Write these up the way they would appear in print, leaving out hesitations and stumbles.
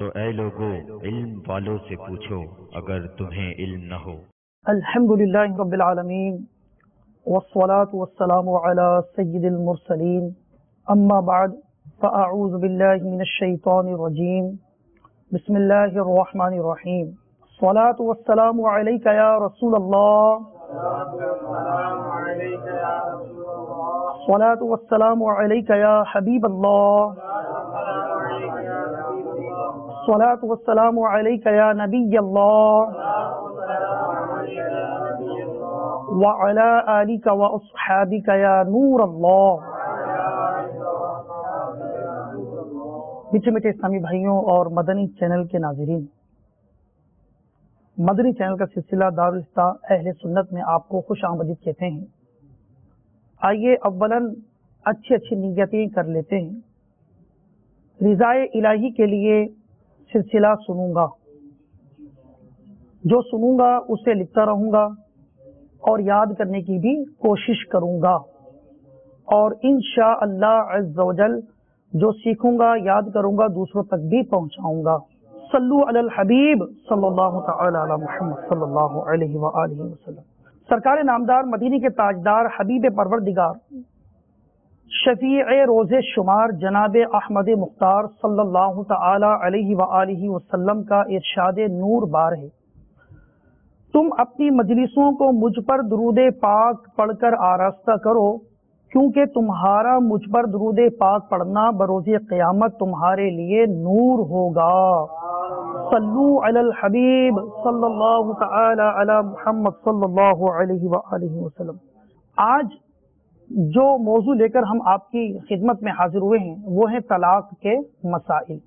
تو اے لوگو علم والوں سے پوچھو اگر تمہیں علم نہ ہو۔ الحمدللہ رب العالمین والصلاة والسلام علی سید المرسلین، اما بعد فاعوذ باللہ من الشیطان الرجیم، بسم اللہ الرحمن الرحیم۔ الصلاة والسلام علیک یا رسول اللہ، الصلاة والسلام علیک یا حبیب اللہ، الصلاة والسلام علیک یا نبی اللہ، وعلی آلک واصحابک یا نور اللہ۔ میٹھے میٹھے اسلامی بھائیوں اور مدنی چینل کے ناظرین، مدنی چینل کا سلسلہ دارالفتہ اہل سنت میں آپ کو خوش آمدید کہتے ہیں۔ آئیے اولاً اچھی نیتیں کر لیتے ہیں۔ رضائے الہی کے لیے سلسلہ سنوں گا، جو سنوں گا اسے لکھتا رہوں گا اور یاد کرنے کی بھی کوشش کروں گا، اور انشاءاللہ عز و جل جو سیکھوں گا یاد کروں گا دوسروں تک بھی پہنچاؤں گا۔ صلو علی الحبیب صلی اللہ تعالی علی محمد صلی اللہ علیہ وآلہ وسلم۔ سرکار نامدار مدینے کے تاجدار حبیب پروردگار شفیع روز شمار جناب احمد مختار صلی اللہ تعالی علیہ وآلہ وسلم کا ارشاد نور بار ہے، تم اپنی مجلسوں کو مجھ پر درود پاک پڑھ کر آراستہ کرو، کیونکہ تمہارا مجھ پر درود پاک پڑھنا بروز قیامت تمہارے لیے نور ہوگا۔ صلو علی الحبیب صلی اللہ تعالی علی محمد صلی اللہ علیہ وآلہ وسلم۔ آج جو موضوع لے کر ہم آپ کی خدمت میں حاضر ہوئے ہیں وہ ہے طلاق کے مسائل۔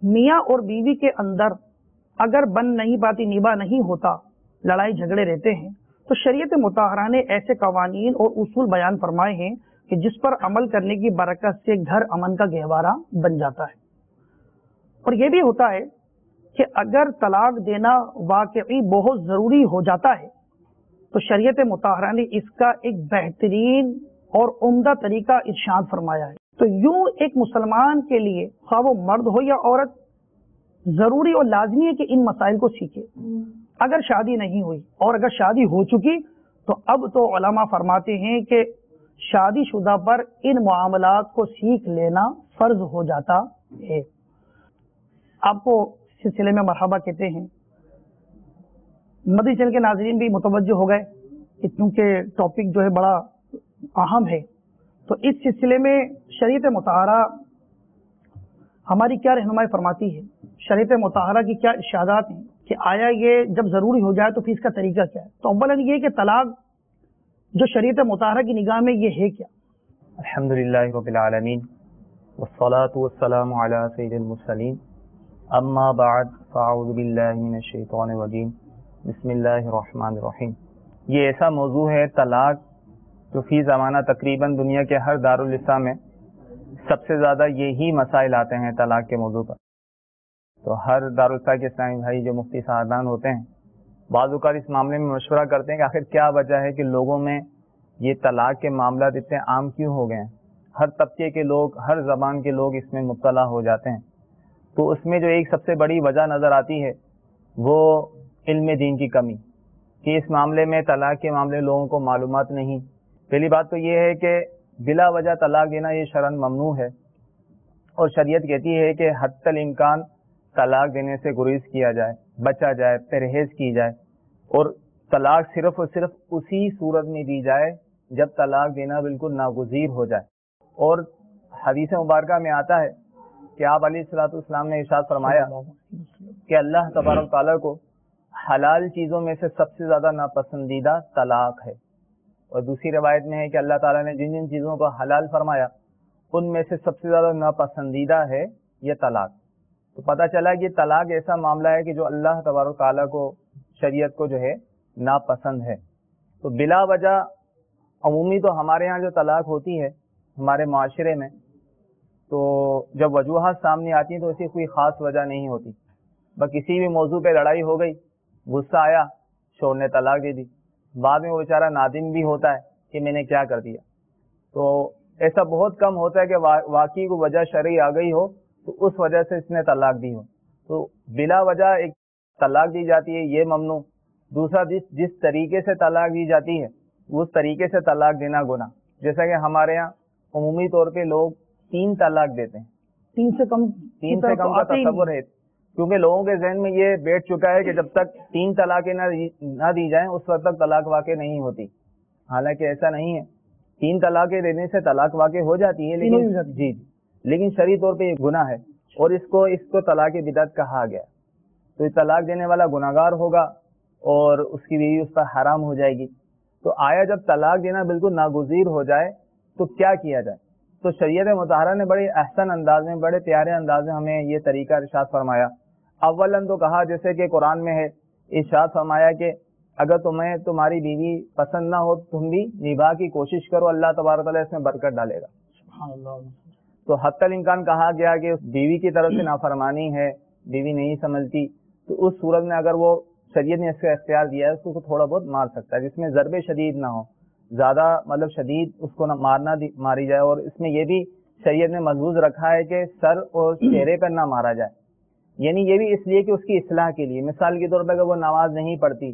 میاں اور بیوی کے اندر اگر بن نہیں پاتی، نباہ نہیں ہوتا، لڑائی جھگڑے رہتے ہیں، تو شریعت مطہرہ نے ایسے قوانین اور اصول بیان فرمائے ہیں کہ جس پر عمل کرنے کی برکت سے گھر امن کا گہوارہ بن جاتا ہے۔ اور یہ بھی ہوتا ہے کہ اگر طلاق دینا واقعی بہت ضروری ہو جاتا ہے تو شریعت مطہرہ نے اس کا ایک بہترین اور عمدہ طریقہ ارشاد فرمایا ہے۔ تو یوں ایک مسلمان کے لیے خواہ وہ مرد ہو یا عورت، ضروری اور لازمی ہے کہ ان مسائل کو سیکھے۔ اگر شادی نہیں ہوئی اور اگر شادی ہو چکی تو اب تو علماء فرماتے ہیں کہ شادی شدہ پر ان معاملات کو سیکھ لینا فرض ہو جاتا ہے۔ آپ کو سلسلے میں مرحبا کہتے ہیں۔ مدنی چینل کے ناظرین بھی متوجہ ہو گئے کہ کیونکہ ٹاپک جو ہے بڑا اہم ہے، تو اس سلسلے میں شریعت مطہرہ ہماری کیا رہنمائی فرماتی ہے، شریعت مطہرہ کی کیا ارشادات ہیں کہ آیا یہ جب ضروری ہو جائے تو پھر اس کا طریقہ کیا ہے۔ تو اولاً یہ کہ طلاق جو شریعت مطہرہ کی نگاہ میں یہ ہے کیا؟ الحمدللہ رب العالمین والصلاة والسلام علی سید المرسلین، اما بعد فاعوذ باللہ من الشیطان الرجیم، بسم اللہ الرحمن الرحیم۔ یہ ایسا موضوع ہے طلاق جو فی زمانہ تقریباً دنیا کے ہر دارالاسلام میں سب سے زیادہ یہی مسائل آتے ہیں طلاق کے موضوع پر۔ تو ہر دارالاسلام کے اسلامی بھائی جو مفتی صاحبان ہوتے ہیں بعض اوقات اس معاملے میں مشورہ کرتے ہیں کہ آخر کیا وجہ ہے کہ لوگوں میں یہ طلاق کے معاملات اتنے عام کیوں ہو گئے ہیں، ہر طبقے کے لوگ، ہر زبان کے لوگ اس میں مبتلا ہو جاتے ہیں۔ تو اس میں جو ایک سب سے بڑی وجہ نظر آتی ہے وہ علم دین کی کمی، کہ اس معاملے میں طلاق کے معاملے لوگوں کو معلومات نہیں۔ پہلی بات تو یہ ہے کہ بلا وجہ طلاق دینا یہ شرعاً ممنوع ہے، اور شریعت کہتی ہے کہ حتی الامکان طلاق دینے سے گریز کیا جائے، بچا جائے، پرہیز کی جائے، اور طلاق صرف اور صرف اسی صورت میں دی جائے جب طلاق دینا بالکل ناگزیر ہو جائے۔ اور حدیث مبارکہ میں آتا ہے کہ آپ علیہ الصلوۃ والسلام نے ارشاد فرمایا کہ اللہ تبارک تعالیٰ کو حلال چیزوں میں سے سب سے زیادہ ناپسندیدہ طلاق ہے، اور دوسری روایت میں ہے کہ اللہ تعالیٰ نے جن جن چیزوں کو حلال فرمایا ان میں سے سب سے زیادہ ناپسندیدہ ہے یہ طلاق۔ تو پتہ چلا کہ طلاق ایسا معاملہ ہے کہ جو اللہ تبارک تعالیٰ کو، شریعت کو جو ہے ناپسند ہے۔ تو بلا وجہ عمومی تو ہمارے ہاں جو طلاق ہوتی ہے ہمارے معاشرے میں، تو جب وجوہات سامنے آتی ہیں تو ایسی کوئی خاص وجہ نہیں ہوتی، بس کسی بھی موضوع پہ لڑائی ہو گئی، غصہ آیا، شوہر نے طلاق دے دی، بعد میں وہ بیچارہ نادم بھی ہوتا ہے کہ میں نے کیا کر دیا۔ تو ایسا بہت کم ہوتا ہے کہ واقعی کو وجہ شرعی آ گئی ہو تو اس وجہ سے اس نے طلاق دی ہو تو بلا وجہ ایک طلاق دی جاتی ہے، یہ ممنوع۔ دوسرا جس طریقے سے طلاق دی جاتی ہے اس طریقے سے طلاق دینا گناہ، جیسا کہ ہمارے یہاں عمومی طور پہ لوگ 3 طلاق دیتے ہیں، 3 سے کم کا تصور ہے، کیونکہ لوگوں کے ذہن میں یہ بیٹھ چکا ہے کہ جب تک 3 طلاقیں نہ دی جائیں اس وقت تک طلاق واقع نہیں ہوتی، حالانکہ ایسا نہیں ہے۔ 3 طلاقیں دینے سے طلاق واقع ہو جاتی ہے، لیکن شرعی طور پہ یہ گناہ ہے اور اس کو طلاق بدعت کہا گیا۔ تو یہ طلاق دینے والا گناہگار ہوگا اور اس کی بیوی اس پر حرام ہو جائے گی۔ تو آیا جب طلاق دینا بالکل ناگزیر ہو جائے تو کیا کیا جائے؟ تو شریعت مطہرہ نے بڑے احسن انداز میں، بڑے پیارے انداز میں ہمیں یہ طریقہ ارشاد فرمایا۔ اولاً تو کہا، جیسے کہ قرآن میں ہے، ارشاد فرمایا کہ اگر تمہیں تمہاری بیوی پسند نہ ہو تم بھی نباہ کی کوشش کرو، اللہ تبارک تعالیٰ اس میں برکت ڈالے گا۔ سبحان اللہ۔ تو حتی الامکان کہا گیا کہ بیوی کی طرف سے نافرمانی ہے، بیوی نہیں سمجھتی، تو اس صورت میں اگر وہ شریعت نے اس کا اختیار دیا ہے اس کو تھوڑا بہت مار سکتا ہے، جس میں ضرب شدید نہ ہو، زیادہ مطلب شدید اس کو ماری جائے، اور اس میں یہ بھی شریعت نے ملحوظ رکھا ہے کہ سر اور چہرے پر نہ مارا جائے، یعنی یہ بھی اس لیے کہ اس کی اصلاح کے لیے۔ مثال کے طور پر اگر وہ نماز نہیں پڑھتی،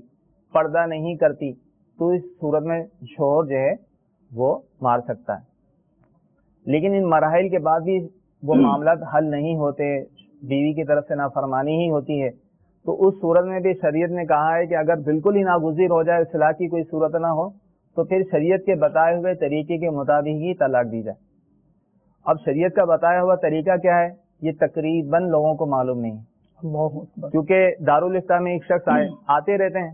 پردہ نہیں کرتی، تو اس صورت میں شوہر جو ہے وہ مار سکتا ہے۔ لیکن ان مراحل کے بعد بھی وہ معاملات حل نہیں ہوتے، بیوی کی طرف سے نافرمانی ہی ہوتی ہے، تو اس صورت میں بھی شریعت نے کہا ہے کہ اگر بالکل ہی ناگزیر ہو جائے، اصلاح کی کوئی صورت نہ ہو، تو پھر شریعت کے بتائے ہوئے طریقے کے مطابق ہی طلاق دی جائے۔ اب شریعت کا بتایا ہوا طریقہ کیا ہے یہ تقریباً لوگوں کو معلوم نہیں ہے، کیونکہ دارالافتاء میں ایک شخص آتے رہتے ہیں۔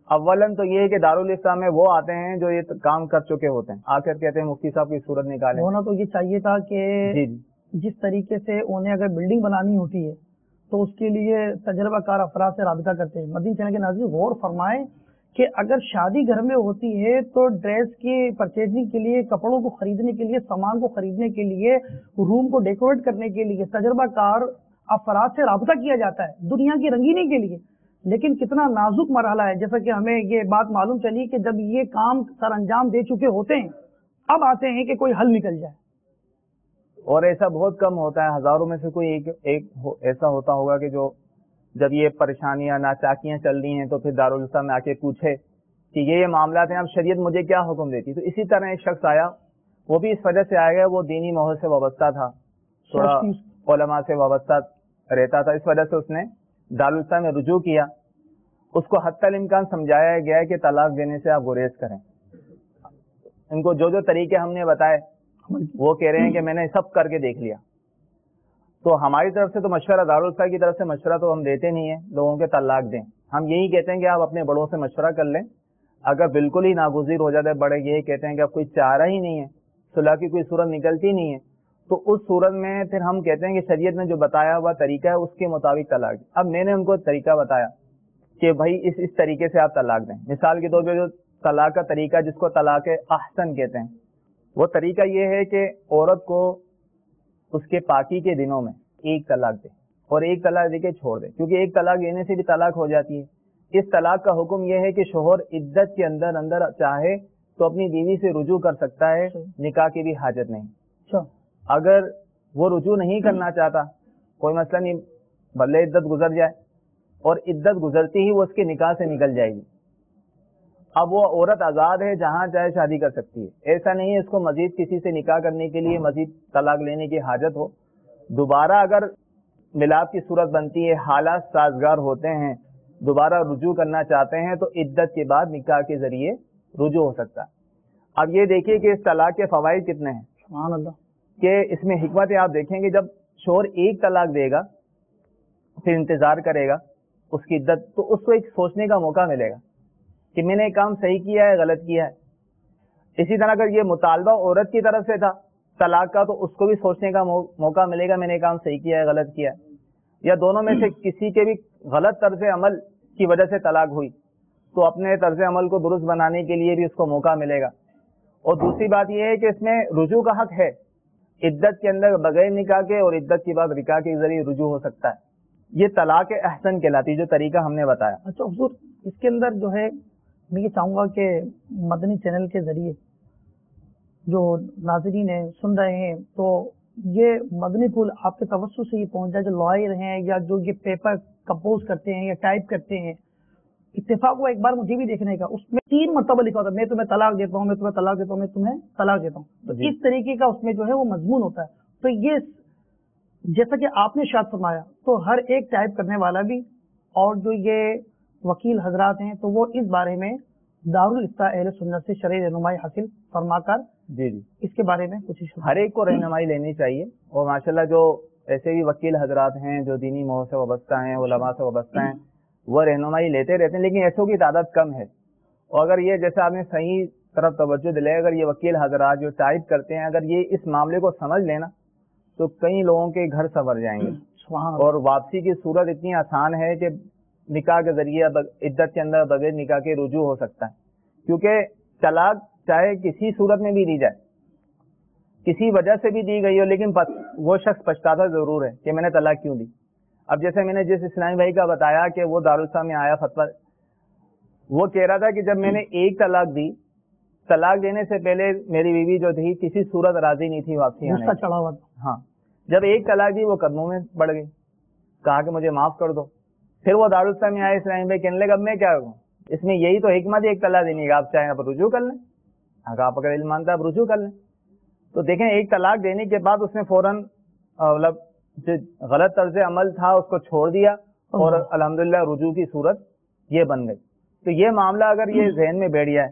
اولاً تو یہ ہے کہ دارالافتاء میں وہ آتے ہیں جو یہ کام کر چکے ہوتے ہیں، آ کر کہتے ہیں مفتی صاحب کی صورت نکالیں۔ ہونا تو یہ چاہیے تھا کہ جس طریقے سے انہیں اگر بلڈنگ بنانی ہوتی ہے تو اس کے لیے تجربہ کار افراد سے رابطہ کرتے ہیں۔ مدنی چینل کے ناظرین غور فرمائیں کہ اگر شادی گھر میں ہوتی ہے تو ڈریس کی پرچیزنگ کے لیے، کپڑوں کو خریدنے کے لیے، سامان کو خریدنے کے لیے، روم کو ڈیکوریٹ کرنے کے لیے تجربہ کار افراد سے رابطہ کیا جاتا ہے دنیا کی رنگینی کے لیے۔ لیکن کتنا نازک مرحلہ ہے، جیسا کہ ہمیں یہ بات معلوم چلی کہ جب یہ کام سر انجام دے چکے ہوتے ہیں اب آتے ہیں کہ کوئی حل نکل جائے، اور ایسا بہت کم ہوتا ہے، ہزاروں میں سے کوئی ایک ایسا ہوتا ہوگا کہ جو جب یہ پریشانیاں ناچاکیاں چل رہی ہیں تو پھر دارالفتا میں آ کے پوچھے کہ یہ معاملات ہیں، اب شریعت مجھے کیا حکم دیتی۔ تو اسی طرح ایک شخص آیا، وہ بھی اس وجہ سے آیا گیا، وہ دینی ماحول سے وابستہ تھا، تھوڑا علماء سے وابستہ رہتا تھا، اس وجہ سے اس نے دارالفتا میں رجوع کیا۔ اس کو حتی الامکان سمجھایا گیا ہے کہ طلاق دینے سے آپ گریز کریں۔ ان کو جو طریقے ہم نے بتائے وہ کہہ رہے ہیں کہ میں نے سب کر کے دیکھ لیا۔ تو ہماری طرف سے تو مشورہ، دارالفتا کی طرف سے مشورہ تو ہم دیتے نہیں ہیں لوگوں کے طلاق دیں، ہم یہی کہتے ہیں کہ آپ اپنے بڑوں سے مشورہ کر لیں۔ اگر بالکل ہی ناگزیر ہو جاتا ہے، بڑے یہی کہتے ہیں کہ اب کوئی چارہ ہی نہیں ہے، صلح کی کوئی صورت نکلتی نہیں ہے، تو اس صورت میں پھر ہم کہتے ہیں کہ شریعت نے جو بتایا ہوا طریقہ ہے اس کے مطابق طلاق دیں۔ اب میں نے ان کو طریقہ بتایا کہ بھائی اس طریقے سے آپ طلاق دیں۔ مثال کے طور پہ جو طلاق کا طریقہ جس کو طلاق احسن کہتے ہیں، وہ طریقہ یہ ہے کہ عورت کو اس کے پاکی کے دنوں میں ایک طلاق دے اور ایک طلاق دے کے چھوڑ دے، کیونکہ ایک طلاق دینے سے بھی طلاق ہو جاتی ہے۔ اس طلاق کا حکم یہ ہے کہ شوہر عدت کے اندر چاہے تو اپنی بیوی سے رجوع کر سکتا ہے، نکاح کی بھی حاجت نہیں۔ اگر وہ رجوع نہیں کرنا چاہتا، کوئی مسئلہ نہیں، بھلے عدت گزر جائے، اور عدت گزرتی ہی وہ اس کے نکاح سے نکل جائے گی۔ اب وہ عورت آزاد ہے، جہاں چاہے شادی کر سکتی ہے، ایسا نہیں ہے اس کو مزید کسی سے نکاح کرنے کے لیے مزید طلاق لینے کی حاجت ہو۔ دوبارہ اگر ملاپ کی صورت بنتی ہے، حالات سازگار ہوتے ہیں، دوبارہ رجوع کرنا چاہتے ہیں، تو عدت کے بعد نکاح کے ذریعے رجوع ہو سکتا ہے۔ اب یہ دیکھیے کہ اس طلاق کے فوائد کتنے ہیں، سبحان اللہ، کہ اس میں حکمتیں آپ دیکھیں گے۔ جب شوہر ایک طلاق دے گا پھر انتظار کرے گا اس کی عدت، تو اس کو ایک سوچنے کا موقع ملے گا کہ میں نے کام صحیح کیا ہے، غلط کیا ہے۔ اسی طرح اگر یہ مطالبہ عورت کی طرف سے تھا طلاق کا، تو اس کو بھی سوچنے کا موقع ملے گا میں نے کام صحیح کیا ہے، غلط کیا ہے، یا دونوں میں سے کسی کے بھی غلط طرز عمل کی وجہ سے طلاق ہوئی تو اپنے طرز عمل کو درست بنانے کے لیے بھی اس کو موقع ملے گا۔ اور دوسری بات یہ ہے کہ اس میں رجوع کا حق ہے، عدت کے اندر بغیر نکاح کے اور عدت کے بعد نکاح کے ذریعے رجوع ہو سکتا ہے۔ یہ طلاق احسن کہلاتی جو طریقہ ہم نے بتایا۔ اچھا حضور، اس کے اندر جو ہے میں یہ چاہوں گا کہ مدنی چینل کے ذریعے جو ناظرین ہیں سن رہے ہیں، تو یہ مدنی پھول آپ کے توسط سے یہ پہنچا جو لائر ہیں یا جو یہ پیپر کمپوز کرتے ہیں یا ٹائپ کرتے ہیں، اتفاق ہوا ایک بار مجھے بھی دیکھنے کا، اس میں 3 مرتبہ لکھا ہوتا ہے میں تمہیں طلاق دیتا ہوں، میں تمہیں طلاق دیتا ہوں، میں تمہیں طلاق دیتا ہوں. تو اس طریقے کا اس میں جو ہے وہ مضمون ہوتا ہے. تو یہ جیسا کہ آپ نے ارشاد فرمایا تو ہر ایک ٹائپ کرنے والا بھی اور جو یہ وکیل حضرات ہیں تو وہ اس بارے میں دارالافتاء اہل سنت سے شرعی رہنمائی حاصل فرما کر جی اس کے بارے میں کچھ ہر ایک کو رہنمائی لینی چاہیے. اور ماشاءاللہ جو ایسے بھی وکیل حضرات ہیں جو دینی موضوع سے وابستہ ہیں، علماء سے وابستہ ہیں، وہ رہنمائی لیتے رہتے ہیں، لیکن ایسوں کی تعداد کم ہے. اور اگر یہ جیسے آپ نے صحیح طرف توجہ دلائی، اگر یہ وکیل حضرات جو ٹائپ کرتے ہیں اگر یہ اس معاملے کو سمجھ لینا تو کئی لوگوں کے گھر سنور جائیں گے. اور واپسی کی صورت اتنی آسان ہے کہ نکاح کے ذریعے عدت کے اندر بغیر نکاح کے رجوع ہو سکتا ہے. کیونکہ طلاق چاہے کسی صورت میں بھی دی جائے، کسی وجہ سے بھی دی گئی ہو، لیکن وہ شخص پچھتاتا ضرور ہے کہ میں نے طلاق کیوں دی. اب جیسے میں نے جس اسلامی بھائی کا بتایا کہ وہ دارالسلام میں آیا فتویٰ، وہ کہہ رہا تھا کہ جب میں نے ایک طلاق دی، طلاق دینے سے پہلے میری بیوی جو تھی کسی صورت راضی نہیں تھی واپسی آنے کی. چڑھا ہوا ہاں، جب ایک طلاق دی وہ قدموں میں پڑ گئی، کہا کہ مجھے معاف کر دو. پھر وہ دارالسلام میں آئے اسلامی بھائی، کہنے لگا اب میں کیا کروں، اس میں یہی تو حکمت ہے ایک طلاق دینے کا، آپ چاہیں آپ رجوع کر لیں، اگر آپ اگر علم مانتا ہے آپ رجوع کر لیں. تو دیکھیں ایک طلاق دینے کے بعد اس نے فوراً مطلب جو غلط طرز عمل تھا اس کو چھوڑ دیا اور الحمدللہ رجوع کی صورت یہ بن گئی. تو یہ معاملہ اگر یہ ذہن میں بیٹھ جائے،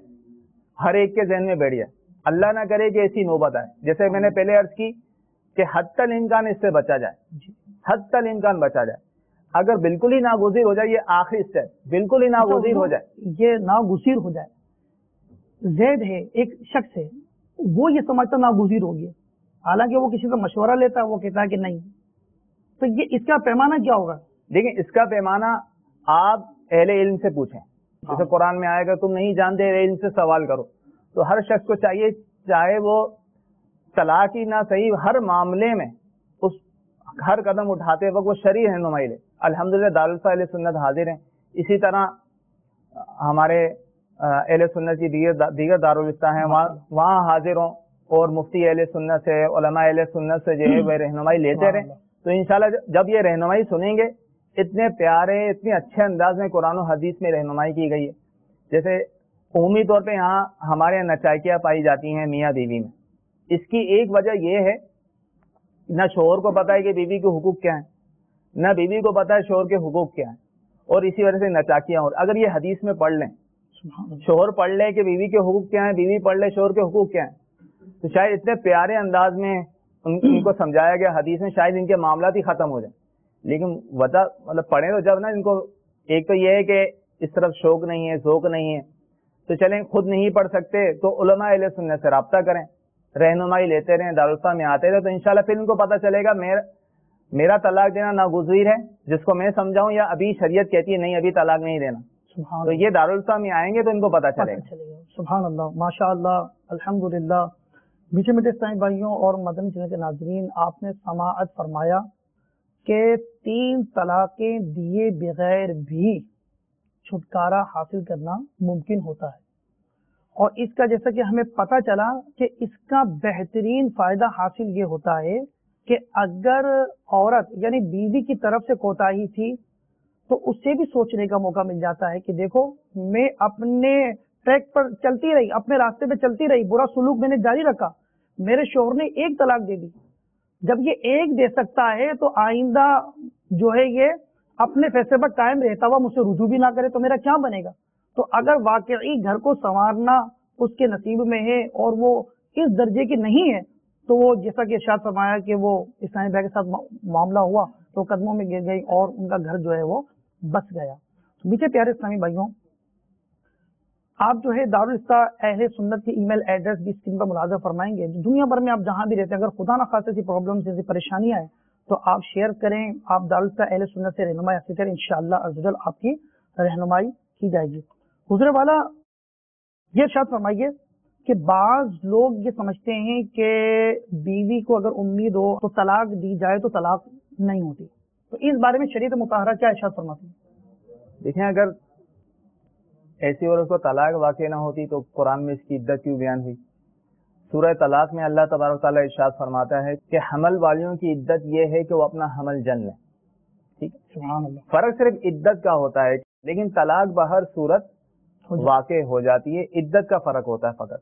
ہر ایک کے ذہن میں بیٹھ جائے، اللہ نہ کرے کہ ایسی نوبت آئے. جیسے میں نے پہلے عرض کی کہ حتی الامکان اس سے بچا جائے، حتی الامکان بچا جائے. اگر بالکل ہی ناگزیر ہو جائے، یہ آخری اسٹیپ، بالکل ہی ناگزیر ہو جائے، یہ ناگزیر ہو جائے. زید ہے ایک شخص ہے، وہ یہ سمجھتا ناگزیر ہو گیا، حالانکہ وہ کسی کا مشورہ لیتا ہے، وہ کہتا ہے کہ نہیں. تو یہ اس کا پیمانہ کیا ہوگا؟ دیکھیں اس کا پیمانہ آپ اہل علم سے پوچھیں. جیسے قرآن میں آئے گا تم نہیں جانتے اہل علم سے سوال کرو. تو ہر شخص کو چاہیے، چاہے وہ طلاق ہی نہ صحیح، ہر معاملے میں اس ہر قدم اٹھاتے وقت وہ شرعی رہنمائی لے. الحمدللہ دارالفتا اہل سنت حاضر ہیں. اسی طرح ہمارے اہل سنت کی دیگر دارالفتا ہیں، وہاں حاضر ہوں اور مفتی اہل سنت سے، علماء اہل سنت سے جو ہے وہ رہنمائی لیتے رہیں. تو انشاءاللہ جب یہ رہنمائی سنیں گے، اتنے پیارے اتنے اچھے انداز میں قرآن و حدیث میں رہنمائی کی گئی ہے. جیسے عمومی طور پہ یہاں ہمارے یہاں نچائکیاں پائی جاتی ہیں میاں بیوی میں. اس کی ایک وجہ یہ ہے نہ شوہر کو پتا ہے کہ بیوی کے حقوق کیا ہیں، نہ بیوی کو پتا ہے شوہر کے حقوق کیا ہیں، اور اسی وجہ سے نچاکیاں ہو. اگر یہ حدیث میں پڑھ لیں، شوہر پڑھ لے کہ بیوی کے حقوق کیا ہیں، بیوی پڑھ لے شوہر کے حقوق کیا ہیں، تو شاید اتنے پیارے انداز میں ان کو سمجھایا گیا حدیث میں، شاید ان کے معاملات ہی ختم ہو جائیں. لیکن وجہ مطلب پڑھیں تو جب نا ان کو ایک تو یہ ہے کہ اس طرف شوق نہیں ہے، ذوق نہیں ہے، تو چلیں خود نہیں پڑھ سکتے تو علماء اہل سنت سے رابطہ کریں، رہنمائی لیتے رہیں، دارالفتا میں آتے رہے، تو انشاءاللہ پھر ان کو پتہ چلے گا میرا طلاق دینا ناگزیر ہے، جس کو میں سمجھاؤں، یا ابھی شریعت کہتی ہے نہیں ابھی طلاق نہیں دینا. تو یہ دارالفتا میں آئیں گے تو ان کو پتہ چلے گا. سبحان اللہ، ماشاء اللہ، الحمدللہ. میٹھے میٹھے اسلامی بھائیوں اور مدنی چینل کے ناظرین، آپ نے سماعت فرمایا کہ 3 طلاقیں دیے بغیر بھی چھٹکارا حاصل کرنا ممکن ہوتا ہے. اور اس کا جیسا کہ ہمیں پتہ چلا کہ اس کا بہترین فائدہ حاصل یہ ہوتا ہے کہ اگر عورت یعنی بیوی کی طرف سے کوتاہی تھی تو اس سے بھی سوچنے کا موقع مل جاتا ہے کہ دیکھو میں اپنے ٹریک پر چلتی رہی، اپنے راستے پہ چلتی رہی، برا سلوک میں نے جاری رکھا، میرے شوہر نے ایک طلاق دے دی. جب یہ ایک دے سکتا ہے تو آئندہ جو ہے یہ اپنے فیصلے پر قائم رہتا ہوا مجھ سے رجوع بھی نہ کرے تو میرا کیا بنے گا. تو اگر واقعی گھر کو سنوارنا اس کے نصیب میں ہے اور وہ اس درجے کی نہیں ہے تو وہ جیسا کہ ارشاد فرمایا کہ وہ اسلامی بھائی کے ساتھ معاملہ ہوا تو قدموں میں گر گئی اور ان کا گھر جو ہے وہ بس گیا. میٹھے پیارے اسلامی بھائیوں، آپ جو ہے دارالفتا اہل سنت کی ای میل ایڈریس بھی اسکرین پر ملاحظہ فرمائیں گے. دنیا بھر میں آپ جہاں بھی رہتے ہیں، اگر خدا نہ خواستہ ایسی پرابلم ایسی پریشانی آئے تو آپ شیئر کریں، آپ دارالفتا اہل سنت سے رہنمائی حاصل کریں، انشاءاللہ عز و جل آپ کی رہنمائی کی جائے گی. حضور والا یہ ارشاد فرمائیے کہ بعض لوگ یہ سمجھتے ہیں کہ بیوی کو اگر امید ہو تو طلاق دی جائے تو طلاق نہیں ہوتی، تو اس بارے میں شریعت مطہرہ کیا ارشاد فرماتی ہے؟ دیکھیں اگر ایسی عورت کو طلاق واقع نہ ہوتی تو قرآن میں اس کی عدت کیوں بیان ہوئی؟ سورہ طلاق میں اللہ تبارک و تعالیٰ ارشاد فرماتا ہے کہ حمل والیوں کی عدت یہ ہے کہ وہ اپنا حمل جن لیں. ٹھیک، سبحان اللہ. فرق صرف عدت کا ہوتا ہے، لیکن طلاق بہر صورت واقع ہو جاتی ہے. عدت کا فرق ہوتا ہے فقط.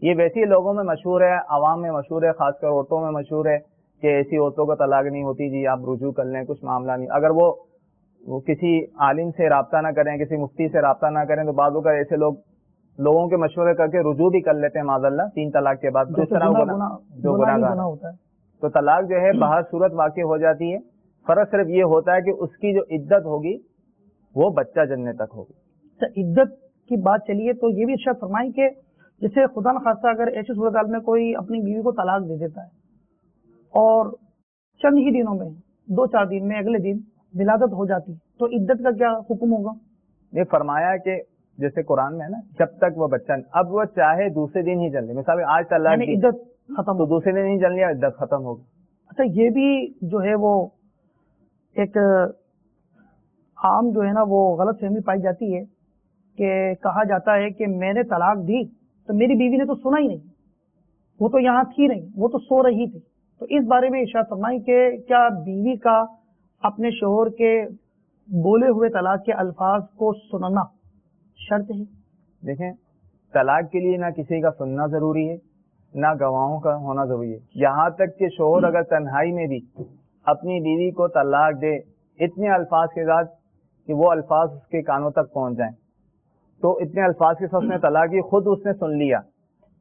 یہ ویسے لوگوں میں مشہور ہے، عوام میں مشہور ہے، خاص کر عورتوں میں مشہور ہے کہ ایسی عورتوں کو طلاق نہیں ہوتی، جی آپ رجوع کر لیں، کچھ معاملہ نہیں. اگر وہ کسی عالم سے رابطہ نہ کریں، کسی مفتی سے رابطہ نہ کریں، تو بعض اوقات ایسے لوگوں کے مشورے کر کے رجوع بھی کر لیتے ہیں معاذ اللہ 3 طلاق کے بعد. جو گناہ گار ہوتا ہے. تو طلاق جو ہے بہر صورت واقع ہو جاتی ہے. فرق صرف یہ ہوتا ہے کہ اس کی جو عدت ہوگی وہ بچہ جننے تک ہوگی. عدت کی بات چلیے تو یہ بھی ارشاد فرمائیں کہ جیسے خدا نخواستہ اگر ایسی صورتحال میں کوئی اپنی بیوی کو طلاق دے دیتا ہے اور چند ہی دنوں میں 2-4 دن میں اگلے دن ولادت ہو جاتی، تو عدت کا کیا حکم ہوگا؟ یہ فرمایا کہ جیسے قرآن میں ہے نا، جب تک وہ بچہ اب وہ چاہے دوسرے دن ہی جل لے، مثال آج طلاق دی عدت ختم تو دوسرے دن ہی جل لیا، عدت ختم ہوگی. اچھا، یہ بھی جو ہے وہ ایک عام جو ہے نا وہ غلط فہمی پائی جاتی ہے کہ کہا جاتا ہے کہ میں نے طلاق دی تو میری بیوی نے تو سنا ہی نہیں، وہ تو یہاں تھی نہیں، وہ تو سو رہی تھی. تو اس بارے میں ارشاد فرمائیں کہ کیا بیوی کا اپنے شوہر کے بولے ہوئے طلاق کے الفاظ کو سننا شرط ہے؟ دیکھیں، طلاق کے لیے نہ کسی کا سننا ضروری ہے، نہ گواہوں کا ہونا ضروری ہے. یہاں تک کہ شوہر اگر تنہائی میں بھی اپنی بیوی کو طلاق دے اتنے الفاظ کے ساتھ کہ وہ الفاظ اس کے کانوں تک پہنچ جائیں، تو اتنے الفاظ کے ساتھ اس نے طلاق دی، خود اس نے سن لیا،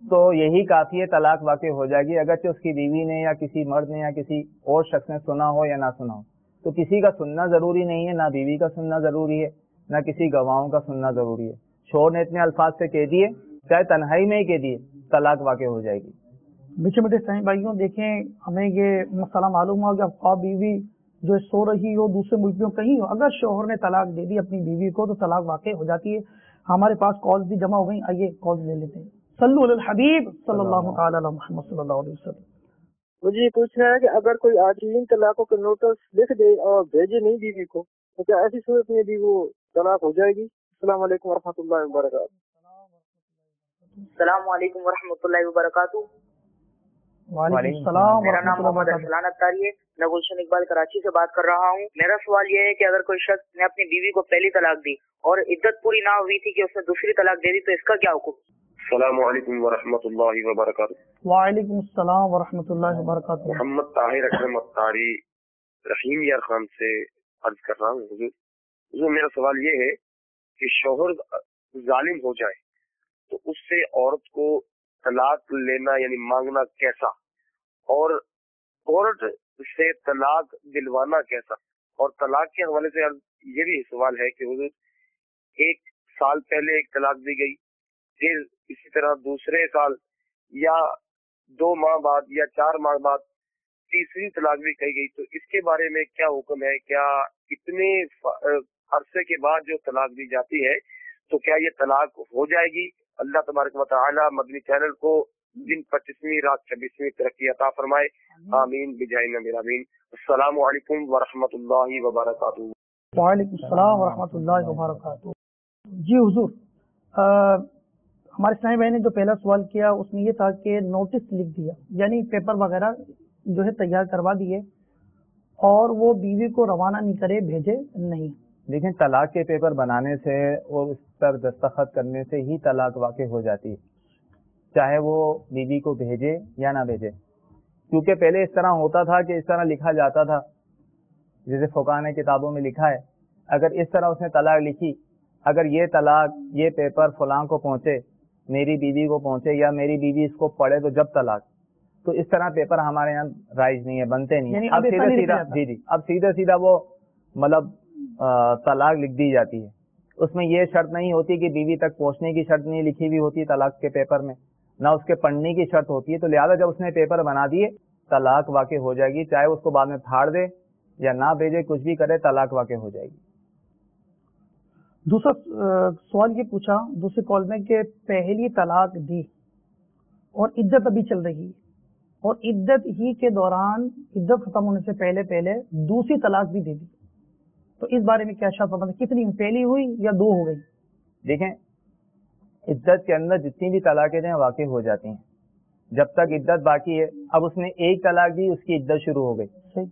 تو یہی کافی ہے، طلاق واقع ہو جائے گی. اگرچہ اس کی بیوی نے یا کسی مرد نے یا کسی اور شخص نے سنا ہو یا نہ سنا ہو. تو کسی کا سننا ضروری نہیں ہے، نہ بیوی کا سننا ضروری ہے، نہ کسی گواہوں کا سننا ضروری ہے. شوہر نے اتنے الفاظ سے کہہ دیے، چاہے تنہائی میں ہی کہہ دیے، طلاق واقع ہو جائے گی. میٹھے میٹھے اسلامی بھائیوں، دیکھیں ہمیں یہ مسئلہ معلوم ہوا کہ خواب بیوی جو سو رہی ہو دوسرے ملک میں کہیں ہو، اگر شوہر نے طلاق دے دی اپنی بیوی کو تو طلاق واقع ہو جاتی ہے. ہمارے پاس کالز بھی جمع ہو گئی، آئیے کالز لے لیتے ہیں. صلو علی الحبیب صلی اللہ تعالی علی محمد صلی اللہ علیہ وسلم. مجھے یہ پوچھنا ہے کہ اگر کوئی آج 3 طلاقوں کا نوٹس لکھ دے اور بھیجے نہیں بیوی کو، تو کیا ایسی صورت میں بھی وہ طلاق ہو جائے گی؟ السلام علیکم ورحمۃ اللہ وبرکاتہ. السلام علیکم ورحمۃ اللہ وبرکاتہ. وعلیکم السلام. میرا نام محمد ارسلان اختاری ہے، میں گلشن اقبال کراچی سے بات کر رہا ہوں. میرا سوال یہ ہے کہ اگر کوئی شخص نے اپنی بیوی کو پہلی طلاق دی اور عدت پوری نہ ہوئی تھی کہ اس نے دوسری طلاق دے دی، تو اس کا کیا حکم؟ السلام علیکم ورحمۃ اللہ وبرکاتہ. وعلیکم السلام ورحمۃ اللہ وبرکاتہ. محمد طاہر اکرم اختاری رحیم یار خان سے عرض کر رہا ہوں. حضور میرا سوال یہ ہے کہ شوہر ظالم ہو جائے تو اس سے عورت کو طلاق لینا یعنی مانگنا کیسا، اور عورت سے طلاق دلوانا کیسا؟ اور طلاق کے حوالے سے یہ بھی سوال ہے کہ حضور 1 سال پہلے ایک طلاق دی گئی، پھر اسی طرح دوسرے سال یا 2 ماہ بعد یا 4 ماہ بعد تیسری طلاق بھی کہی گئی، تو اس کے بارے میں کیا حکم ہے؟ کیا اتنے عرصے کے بعد جو طلاق دی جاتی ہے تو کیا یہ طلاق ہو جائے گی؟ اللہ تبارک و تعالی مدنی چینل کو دن 25ویں رات 26ویں ترقی عطا فرمائے، آمین بجائے نبی آمین. السلام علیکم ورحمۃ اللہ وبرکاتہ. وعلیکم السلام ورحمۃ اللہ وبرکاتہ. جی حضور، ہمارے اسلامی بھائی نے جو پہلا سوال کیا اس میں یہ تھا کہ نوٹس لکھ دیا، یعنی پیپر وغیرہ جو ہے تیار کروا دیے اور وہ بیوی کو روانہ نہیں کرے، بھیجے نہیں. دیکھیں، طلاق کے پیپر بنانے سے اور اس پر دستخط کرنے سے ہی طلاق واقع ہو جاتی ہے، چاہے وہ بیوی کو بھیجے یا نہ بھیجے. کیونکہ پہلے اس طرح ہوتا تھا کہ اس طرح لکھا جاتا تھا، جیسے فقہاء نے کتابوں میں لکھا ہے، اگر اس طرح اس نے طلاق لکھی، اگر یہ طلاق یہ پیپر فلاں کو پہنچے، میری بیوی کو پہنچے یا میری بیوی اس کو پڑھے تو جب طلاق، تو اس طرح پیپر ہمارے یہاں رائج نہیں ہے، بنتے نہیں. اب سیدھا سیدھا اب سیدھا سیدھا وہ مطلب طلاق لکھ دی جاتی ہے. اس میں یہ شرط نہیں ہوتی کہ بیوی تک پہنچنے کی شرط نہیں لکھی ہوئی ہوتی طلاق کے پیپر میں، نہ اس کے پڑھنے کی شرط ہوتی ہے. تو لہٰذا جب اس نے پیپر بنا دیے طلاق واقع ہو جائے گی، چاہے اس کو بعد میں پھاڑ دے یا نہ بھیجے، کچھ بھی کرے، طلاق واقع ہو جائے گی. دوسرا سوال یہ پوچھا دوسرے کال میں کہ پہلی طلاق دی اور عدت ابھی چل رہی ہے اور عدت ہی کے دوران عدت ختم ہونے سے پہلے دوسری طلاق بھی دے دی، تو اس بارے میں کیا شرط ہے؟ کتنی پہلی ہوئی یا 2 ہو گئی؟ دیکھیں، عدت کے اندر جتنی بھی طلاقیں ہیں واقع ہو جاتی ہیں، جب تک عدت باقی ہے. اب اس نے ایک طلاق دی, اس کی عدت شروع ہو گئی. صحیح.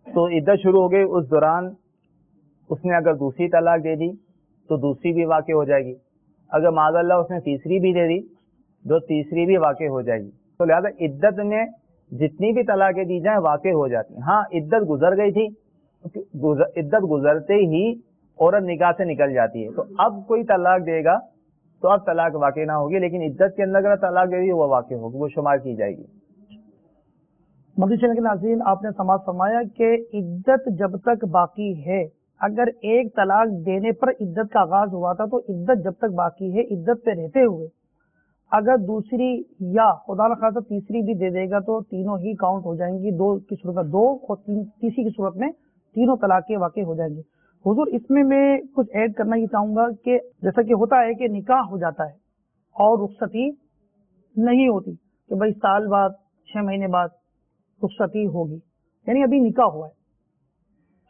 تو عدت شروع ہو گئی, اس دوران اس نے اگر دوسری طلاق دے دی تو دوسری بھی واقع ہو جائے گی. اگر معاذ اللہ اس نے تیسری بھی دے دی تو تیسری بھی واقع ہو جائے گی. تو لہٰذا عدت میں جتنی بھی طلاقیں دی جائیں واقع ہو جاتی ہیں. ہاں عدت گزر گئی تھی, عدت گزرتے ہی عورت نکاح سے نکل جاتی ہے, تو اب کوئی طلاق دے گا تو اب طلاق واقع نہ ہوگی, لیکن عدت کے اندر اگر طلاق دے دی وہ واقع ہوگی, وہ شمار کی جائے گی. مدنی چینل کے ناظرین, آپ نے سماعت فرمایا کہ عدت جب تک باقی ہے, اگر ایک طلاق دینے پر عدت کا آغاز ہوا تھا تو عدت جب تک باقی ہے, عدت پہ رہتے ہوئے اگر دوسری یا خدا نخواستہ تیسری بھی دے دے گا تو تینوں ہی کاؤنٹ ہو جائیں گی. دو کی صورت میں دو اور تیسری کی صورت میں تینوں طلاقیں واقع ہو جائیں گی. حضور اس میں کچھ ایڈ کرنا یہ چاہوں گا کہ جیسا کہ ہوتا ہے کہ نکاح ہو جاتا ہے اور رخصتی نہیں ہوتی کہ بھائی سال بعد 6 مہینے بعد رخصتی ہوگی, یعنی ابھی نکاح ہوا ہے,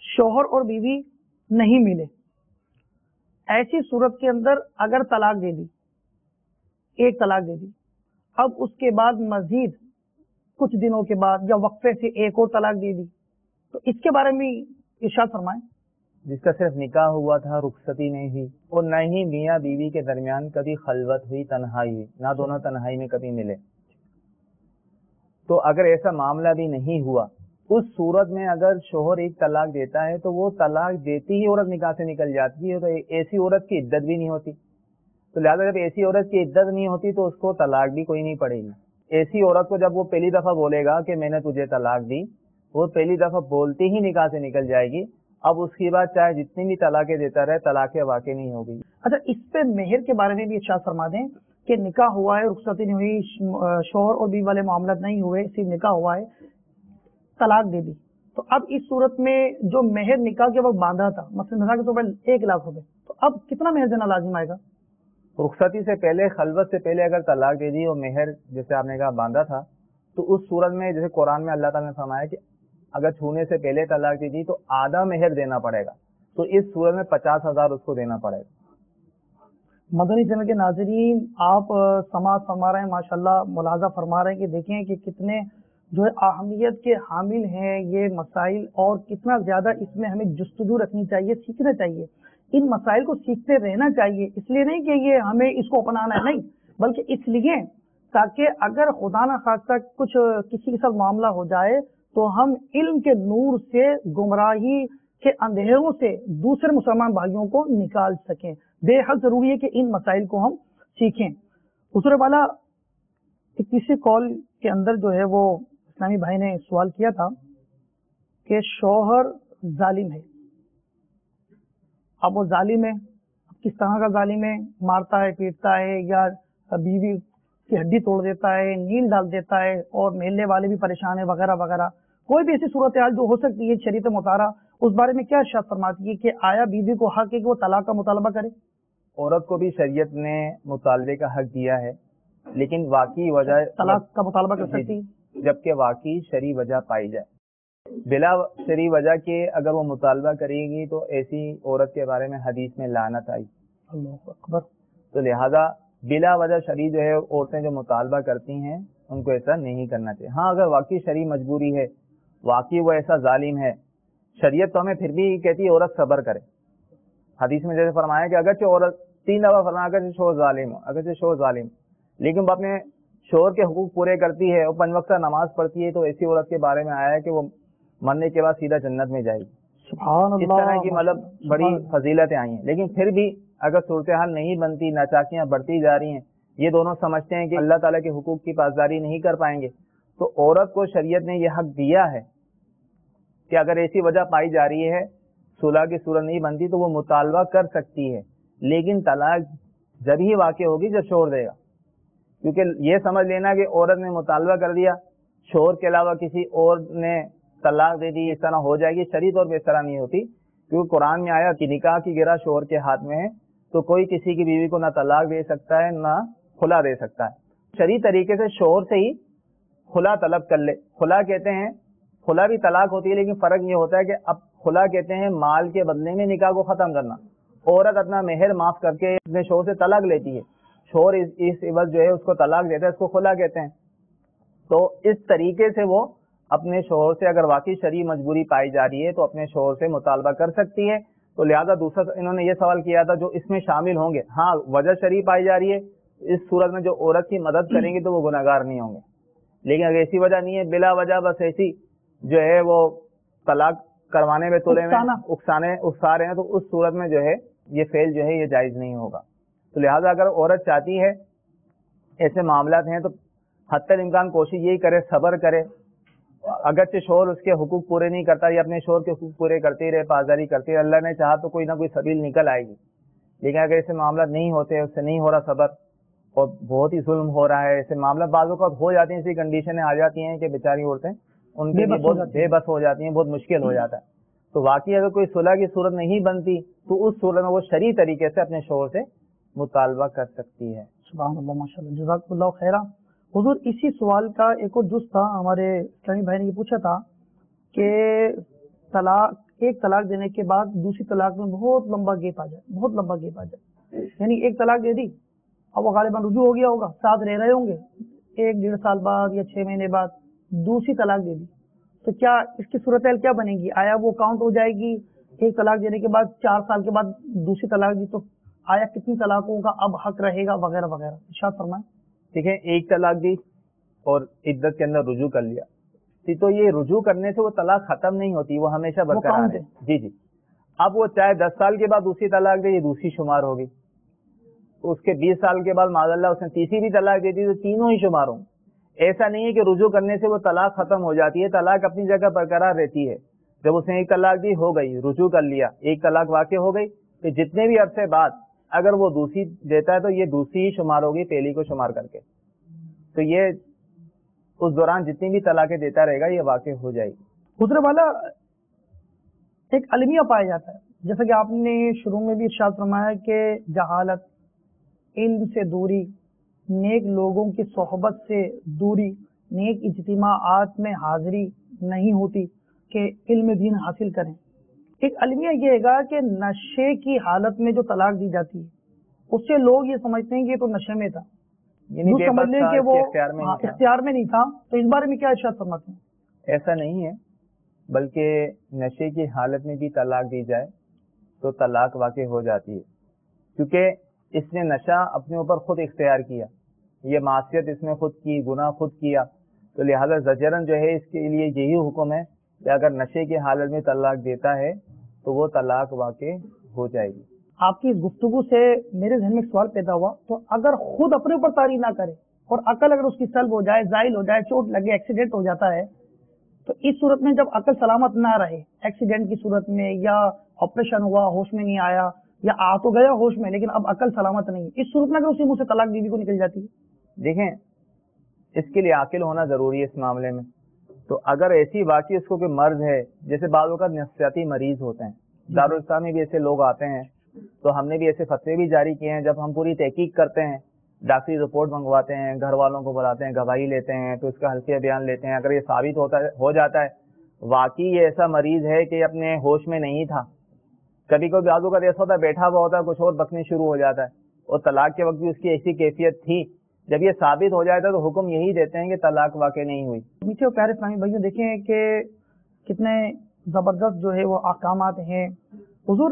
شوہر اور بیوی نہیں ملے, ایسی صورت کے اندر اگر طلاق دے دی, ایک طلاق دے دی, اب اس کے بعد مزید کچھ دنوں کے بعد یا وقفے سے ایک اور طلاق دے دی, تو اس کے بارے میں ارشاد فرمائیں. جس کا صرف نکاح ہوا تھا, رخصتی نہیں ہوئی, اور نہ ہی میاں بیوی کے درمیان کبھی خلوت ہوئی, تنہائی ہوئی, نہ دونوں تنہائی میں کبھی ملے, تو اگر ایسا معاملہ بھی نہیں ہوا, اس صورت میں اگر شوہر ایک طلاق دیتا ہے تو وہ طلاق دیتی ہی عورت نکاح سے نکل جاتی ہے, تو ایسی عورت کی عدت بھی نہیں ہوتی. تو لہٰذا جب ایسی عورت کی عدت نہیں ہوتی تو اس کو طلاق بھی کوئی نہیں پڑے گی. ایسی عورت کو جب وہ پہلی دفعہ بولے گا کہ میں نے تجھے طلاق دی, وہ پہلی دفعہ بولتے ہی نکاح سے نکل جائے گی. اب اس کے بعد چاہے جتنی بھی طلاقیں دیتا رہے, طلاقیں واقع نہیں ہوگی. اچھا, اس پہ مہر کے بارے میں بھی ارشاد فرما دیں کہ نکاح ہوا ہے, رخصتی نہیں ہوئی, شوہر اور بیوی والے معاملات نہیں ہوئے, صرف نکاح ہوا ہے, طلاق دے دی, تو اب اس صورت میں جو مہر نکاح کے وقت باندھا تھا, مثلا مثال کے طور پر 1 لاکھ روپے, تو اب کتنا مہر دینا لازم آئے گا؟ رخصتی سے پہلے, خلوت سے پہلے اگر طلاق دے دی اور مہر جیسے آپ نے کہا باندھا تھا, تو اس صورت میں جیسے قرآن میں اللہ تعالیٰ نے فرمایا کہ اگر چھونے سے پہلے طلاق دے دی تو آدھا مہر دینا پڑے گا, تو اس صورت میں 50,000 اس کو دینا پڑے گا. مدنی چینل کے ناظرین, آپ سماعت فرما رہے ہیں, ماشاءاللہ ملاحظہ فرما رہے ہیں کہ دیکھیں کہ کتنے جو ہے اہمیت کے حامل ہیں یہ مسائل, اور کتنا زیادہ اس میں ہمیں جستجو رکھنی چاہیے, سیکھنا چاہیے, ان مسائل کو سیکھتے رہنا چاہیے. اس لیے نہیں کہ یہ ہمیں اس کو اپنانا ہے, نہیں, بلکہ اس لیے تاکہ اگر خدا نہ خواستہ کچھ کسی کے ساتھ معاملہ ہو جائے تو ہم علم کے نور سے گمراہی کے اندھیروں سے دوسرے مسلمان بھائیوں کو نکال سکیں. بے حد ضروری ہے کہ ان مسائل کو ہم سیکھیں. حضور والا, ایک تیسری کال کے اندر جو ہے وہ اسلامی بھائی نے سوال کیا تھا کہ شوہر ظالم ہے. اب وہ ظالم ہے, کس طرح کا ظالم ہے, مارتا ہے, پیٹتا ہے, یا بیوی کی ہڈی توڑ دیتا ہے, نیل ڈال دیتا ہے, اور محلے والے بھی پریشان ہیں وغیرہ وغیرہ, کوئی بھی ایسی صورتحال جو ہو سکتی ہے شریعت مطالعہ, اس بارے میں کیا ارشاد فرماتی ہے کہ آیا بیوی کو حق ہے کہ وہ طلاق کا مطالبہ کرے؟ عورت کو بھی شریعت نے مطالبے کا حق دیا ہے, لیکن واقعی وجہ طلاق کا مطالبہ کر سکتی ہے جبکہ واقعی شرعی وجہ پائی جائے. بلا شرعی وجہ کے اگر وہ مطالبہ کرے گی تو ایسی عورت کے بارے میں حدیث میں لعنت آئی. اللہ اکبر. تو لہذا بلا وجہ شرعی جو ہے عورتیں جو مطالبہ کرتی ہیں ان کو ایسا نہیں کرنا چاہیے. ہاں اگر واقعی شرعی مجبوری ہے, واقعی وہ ایسا ظالم ہے, شریعت تو ہمیں پھر بھی کہتی ہے عورت صبر کرے. حدیث میں جیسے فرمایا کہ اگرچہ عورت 3 دفعہ فرمایا اگرچہ شوہر ظالم ہو, اگرچہ شوہر ظالم, لیکن وہ اپنے شوہر کے حقوق پورے کرتی ہے اور 5 وقتہ نماز پڑھتی ہے, تو ایسی عورت کے بارے میں آیا ہے کہ وہ مرنے کے بعد سیدھا جنت میں جائے گی. سبحان اس اللہ. طرح کی مطلب بڑی فضیلتیں آئی ہیں. لیکن پھر بھی اگر صورتحال نہیں بنتی, ناچاکیاں بڑھتی جا رہی ہیں, یہ دونوں سمجھتے ہیں کہ اللہ تعالیٰ کے حقوق کی پاسداری نہیں کر پائیں گے, تو عورت کو شریعت نے یہ حق دیا ہے کہ اگر ایسی وجہ پائی جا رہی ہے, صلح کی صورت نہیں بنتی, تو وہ مطالبہ کر سکتی ہے, لیکن طلاق جب ہی واقع ہوگی جب شوہر دے گا. کیونکہ یہ سمجھ لینا کہ عورت نے مطالبہ کر دیا, شوہر کے علاوہ کسی اور نے طلاق دے دی, اس طرح ہو جائے گی, شرعی طور پہ اس طرح نہیں ہوتی. کیونکہ قرآن میں آیا کہ نکاح کی گرہ شوہر کے ہاتھ میں ہے, تو کوئی کسی کی بیوی کو نہ طلاق دے سکتا ہے نہ خلا دے سکتا ہے. شرعی طریقے سے شوہر سے ہی خلا طلب کر لے. خلا کہتے ہیں, خلا بھی طلاق ہوتی ہے, لیکن فرق یہ ہوتا ہے کہ اب خلا کہتے ہیں مال کے بدلے میں نکاح کو ختم کرنا. عورت اپنا مہر معاف کر کے اپنے شوہر سے طلاق لیتی ہے, شوہر اس عوض جو ہے اس کو طلاق دیتا ہے, اس کو خلا کہتے ہیں. تو اس طریقے سے وہ اپنے شوہر سے اگر واقعی شرعی مجبوری پائی جا رہی ہے تو اپنے شوہر سے مطالبہ کر سکتی ہے. تو لہذا دوسرا انہوں نے یہ سوال کیا تھا جو اس میں شامل ہوں گے, ہاں وجہ شرعی پائی جا رہی ہے, اس صورت میں جو عورت کی مدد کریں گے تو وہ گناہگار نہیں ہوں گے. لیکن اگر ایسی وجہ نہیں ہے, بلا وجہ بس ایسی جو ہے وہ طلاق کروانے میں تلے میں اکسا رہے ہیں, تو اس صورت میں جو ہے یہ فعل جو ہے یہ جائز نہیں ہوگا. تو لہٰذا اگر عورت چاہتی ہے, ایسے معاملات ہیں تو حتی الامکان کوشش یہی کرے, صبر کرے. اگرچہ شوہر اس کے حقوق پورے نہیں کرتا یا اپنے شوہر کے حقوق پورے کرتے رہے, پاسداری کرتے رہے, اللہ نے چاہا تو کوئی نہ کوئی سبیل نکل آئے گی. لیکن اگر ایسے معاملات نہیں ہوتے, اس سے نہیں ہو رہا صبر اور بہت ہی ظلم ہو رہا ہے, ایسے معاملات بعض اوقات ہو جاتے ہیں, ایسی کنڈیشنیں آ جاتی ہیں کہ بیچاری عورتیں ان کے لیے بہت بے بس ہو جاتی ہیں, بہت مشکل ہو جاتا ہے. تو واقعی اگر کوئی صلح کی صورت نہیں بنتی تو اس صورت میں وہ شرعی طریقے سے اپنے شوہر سے مطالبہ کر سکتی ہے. سبحان اللہ, ماشاء اللہ, جزاک اللہ خیرہ. حضور اسی سوال کا ایک اور جز تھا, ہمارے اسلامی بھائی نے یہ پوچھا تھا کہ ایک طلاق دینے کے بعد دوسری طلاق میں بہت لمبا گیپ آ جائے, یعنی ایک طلاق دے دی, اب وہ غالباً رجوع ہو گیا ہوگا, ساتھ رہ رہے ہوں گے, 1-1.5 سال بعد یا 6 مہینے بعد دوسری طلاق دے دی, تو کیا اس کی صورتحال کیا بنے گی؟ آیا وہ کاؤنٹ ہو جائے گی؟ ایک طلاق دینے کے بعد 4 سال کے بعد دوسری طلاق دی تو آیا کتنی طلاقوں کا اب حق رہے گا وغیرہ وغیرہ, ارشاد فرمائیں. ٹھیک ہے, ایک طلاق دی اور عدت کے اندر رجوع کر لیا, تو یہ رجوع کرنے سے وہ طلاق ختم نہیں ہوتی, وہ ہمیشہ برقرار ہے. جی جی. اب وہ چاہے 10 سال کے بعد دوسری طلاق دے, یہ دوسری شمار ہوگی. اس کے 20 سال کے بعد معاذ اللہ اس نے تیسری بھی طلاق دے دی تو تینوں ہی شمار ہوں. ایسا نہیں ہے کہ رجوع کرنے سے وہ طلاق ختم ہو جاتی ہے, طلاق اپنی جگہ برقرار رہتی ہے. جب اس نے ایک طلاق دی, ہو گئی, رجوع کر لیا, ایک طلاق واقع ہو گئی, کہ جتنے بھی عرصے بعد اگر وہ دوسری دیتا ہے تو یہ دوسری ہی شمار ہوگی پہلی کو شمار کر کے. تو یہ اس دوران جتنی بھی طلاقیں دیتا رہے گا یہ واقع ہو جائے گی. دوسرے والا ایک المیہ پایا جاتا ہے, جیسا کہ آپ نے شروع میں بھی ارشاد فرمایا کہ جہالت, علم سے دوری, نیک لوگوں کی صحبت سے دوری, نیک اجتماعات میں حاضری نہیں ہوتی کہ علم دین حاصل کریں. ایک المیہ یہ ہے گا کہ نشے کی حالت میں جو طلاق دی جاتی ہے اس سے لوگ یہ سمجھتے ہیں کہ یہ تو نشے میں تھا, یعنی سمجھ لیں کہ وہ اختیار میں نہیں تھا. تو اس بارے میں کیا ارشاد فرماتے ہیں؟ ایسا نہیں ہے, بلکہ نشے کی حالت میں بھی طلاق دی جائے تو طلاق واقع ہو جاتی ہے, کیونکہ اس نے نشہ اپنے اوپر خود اختیار کیا, یہ معصیت اس نے خود کی, گناہ خود کیا. تو لہذا زجرن جو ہے اس کے لیے یہی حکم ہے کہ اگر نشے کی حالت میں طلاق دیتا ہے تو وہ طلاق واقع ہو جائے گی. آپ کی اس گفتگو سے میرے ذہن میں ایک سوال پیدا ہوا, تو اگر خود اپنے اوپر طاری نہ کرے اور عقل اگر اس کی سلب ہو جائے, زائل ہو جائے, چوٹ لگے, ایکسیڈنٹ ہو جاتا ہے, تو اس صورت میں جب عقل سلامت نہ رہے, ایکسیڈنٹ کی صورت میں یا آپریشن ہوا, ہوش میں نہیں آیا, یا آ تو گیا ہوش میں لیکن اب عقل سلامت نہیں, اس صورت میں اگر اسی منہ سے طلاق بیوی کو نکل جاتی ہے؟ دیکھیں, اس کے لیے عاقل ہونا ضروری ہے اس معاملے میں. تو اگر ایسی واقعی اس کو کوئی مرض ہے, جیسے بعض اوقات نفسیاتی مریض ہوتے ہیں, دارالاسلام میں بھی ایسے لوگ آتے ہیں, تو ہم نے بھی ایسے فتوے بھی جاری کیے ہیں. جب ہم پوری تحقیق کرتے ہیں, ڈاکٹری رپورٹ منگواتے ہیں, گھر والوں کو بلاتے ہیں, گواہی لیتے ہیں, تو اس کا حلفیہ بیان لیتے ہیں. اگر یہ ثابت ہو جاتا ہے واقعی یہ ایسا مریض ہے کہ اپنے ہوش میں نہیں تھا, کبھی کبھی بعض اوقات ایسا ہوتا ہے بیٹھا ہوا ہوتا ہے, کچھ اور بکنے شروع ہو جاتا ہے, اور طلاق کے وقت بھی اس کی ایسی کیفیت تھی, جب یہ ثابت ہو جاتا ہے تو حکم یہی دیتے ہیں کہ طلاق واقع نہیں ہوئی. میٹھے اور پیارے اسلامی بھائیوں, دیکھیں کہ کتنے زبردست جو ہے وہ احکامات ہیں. حضور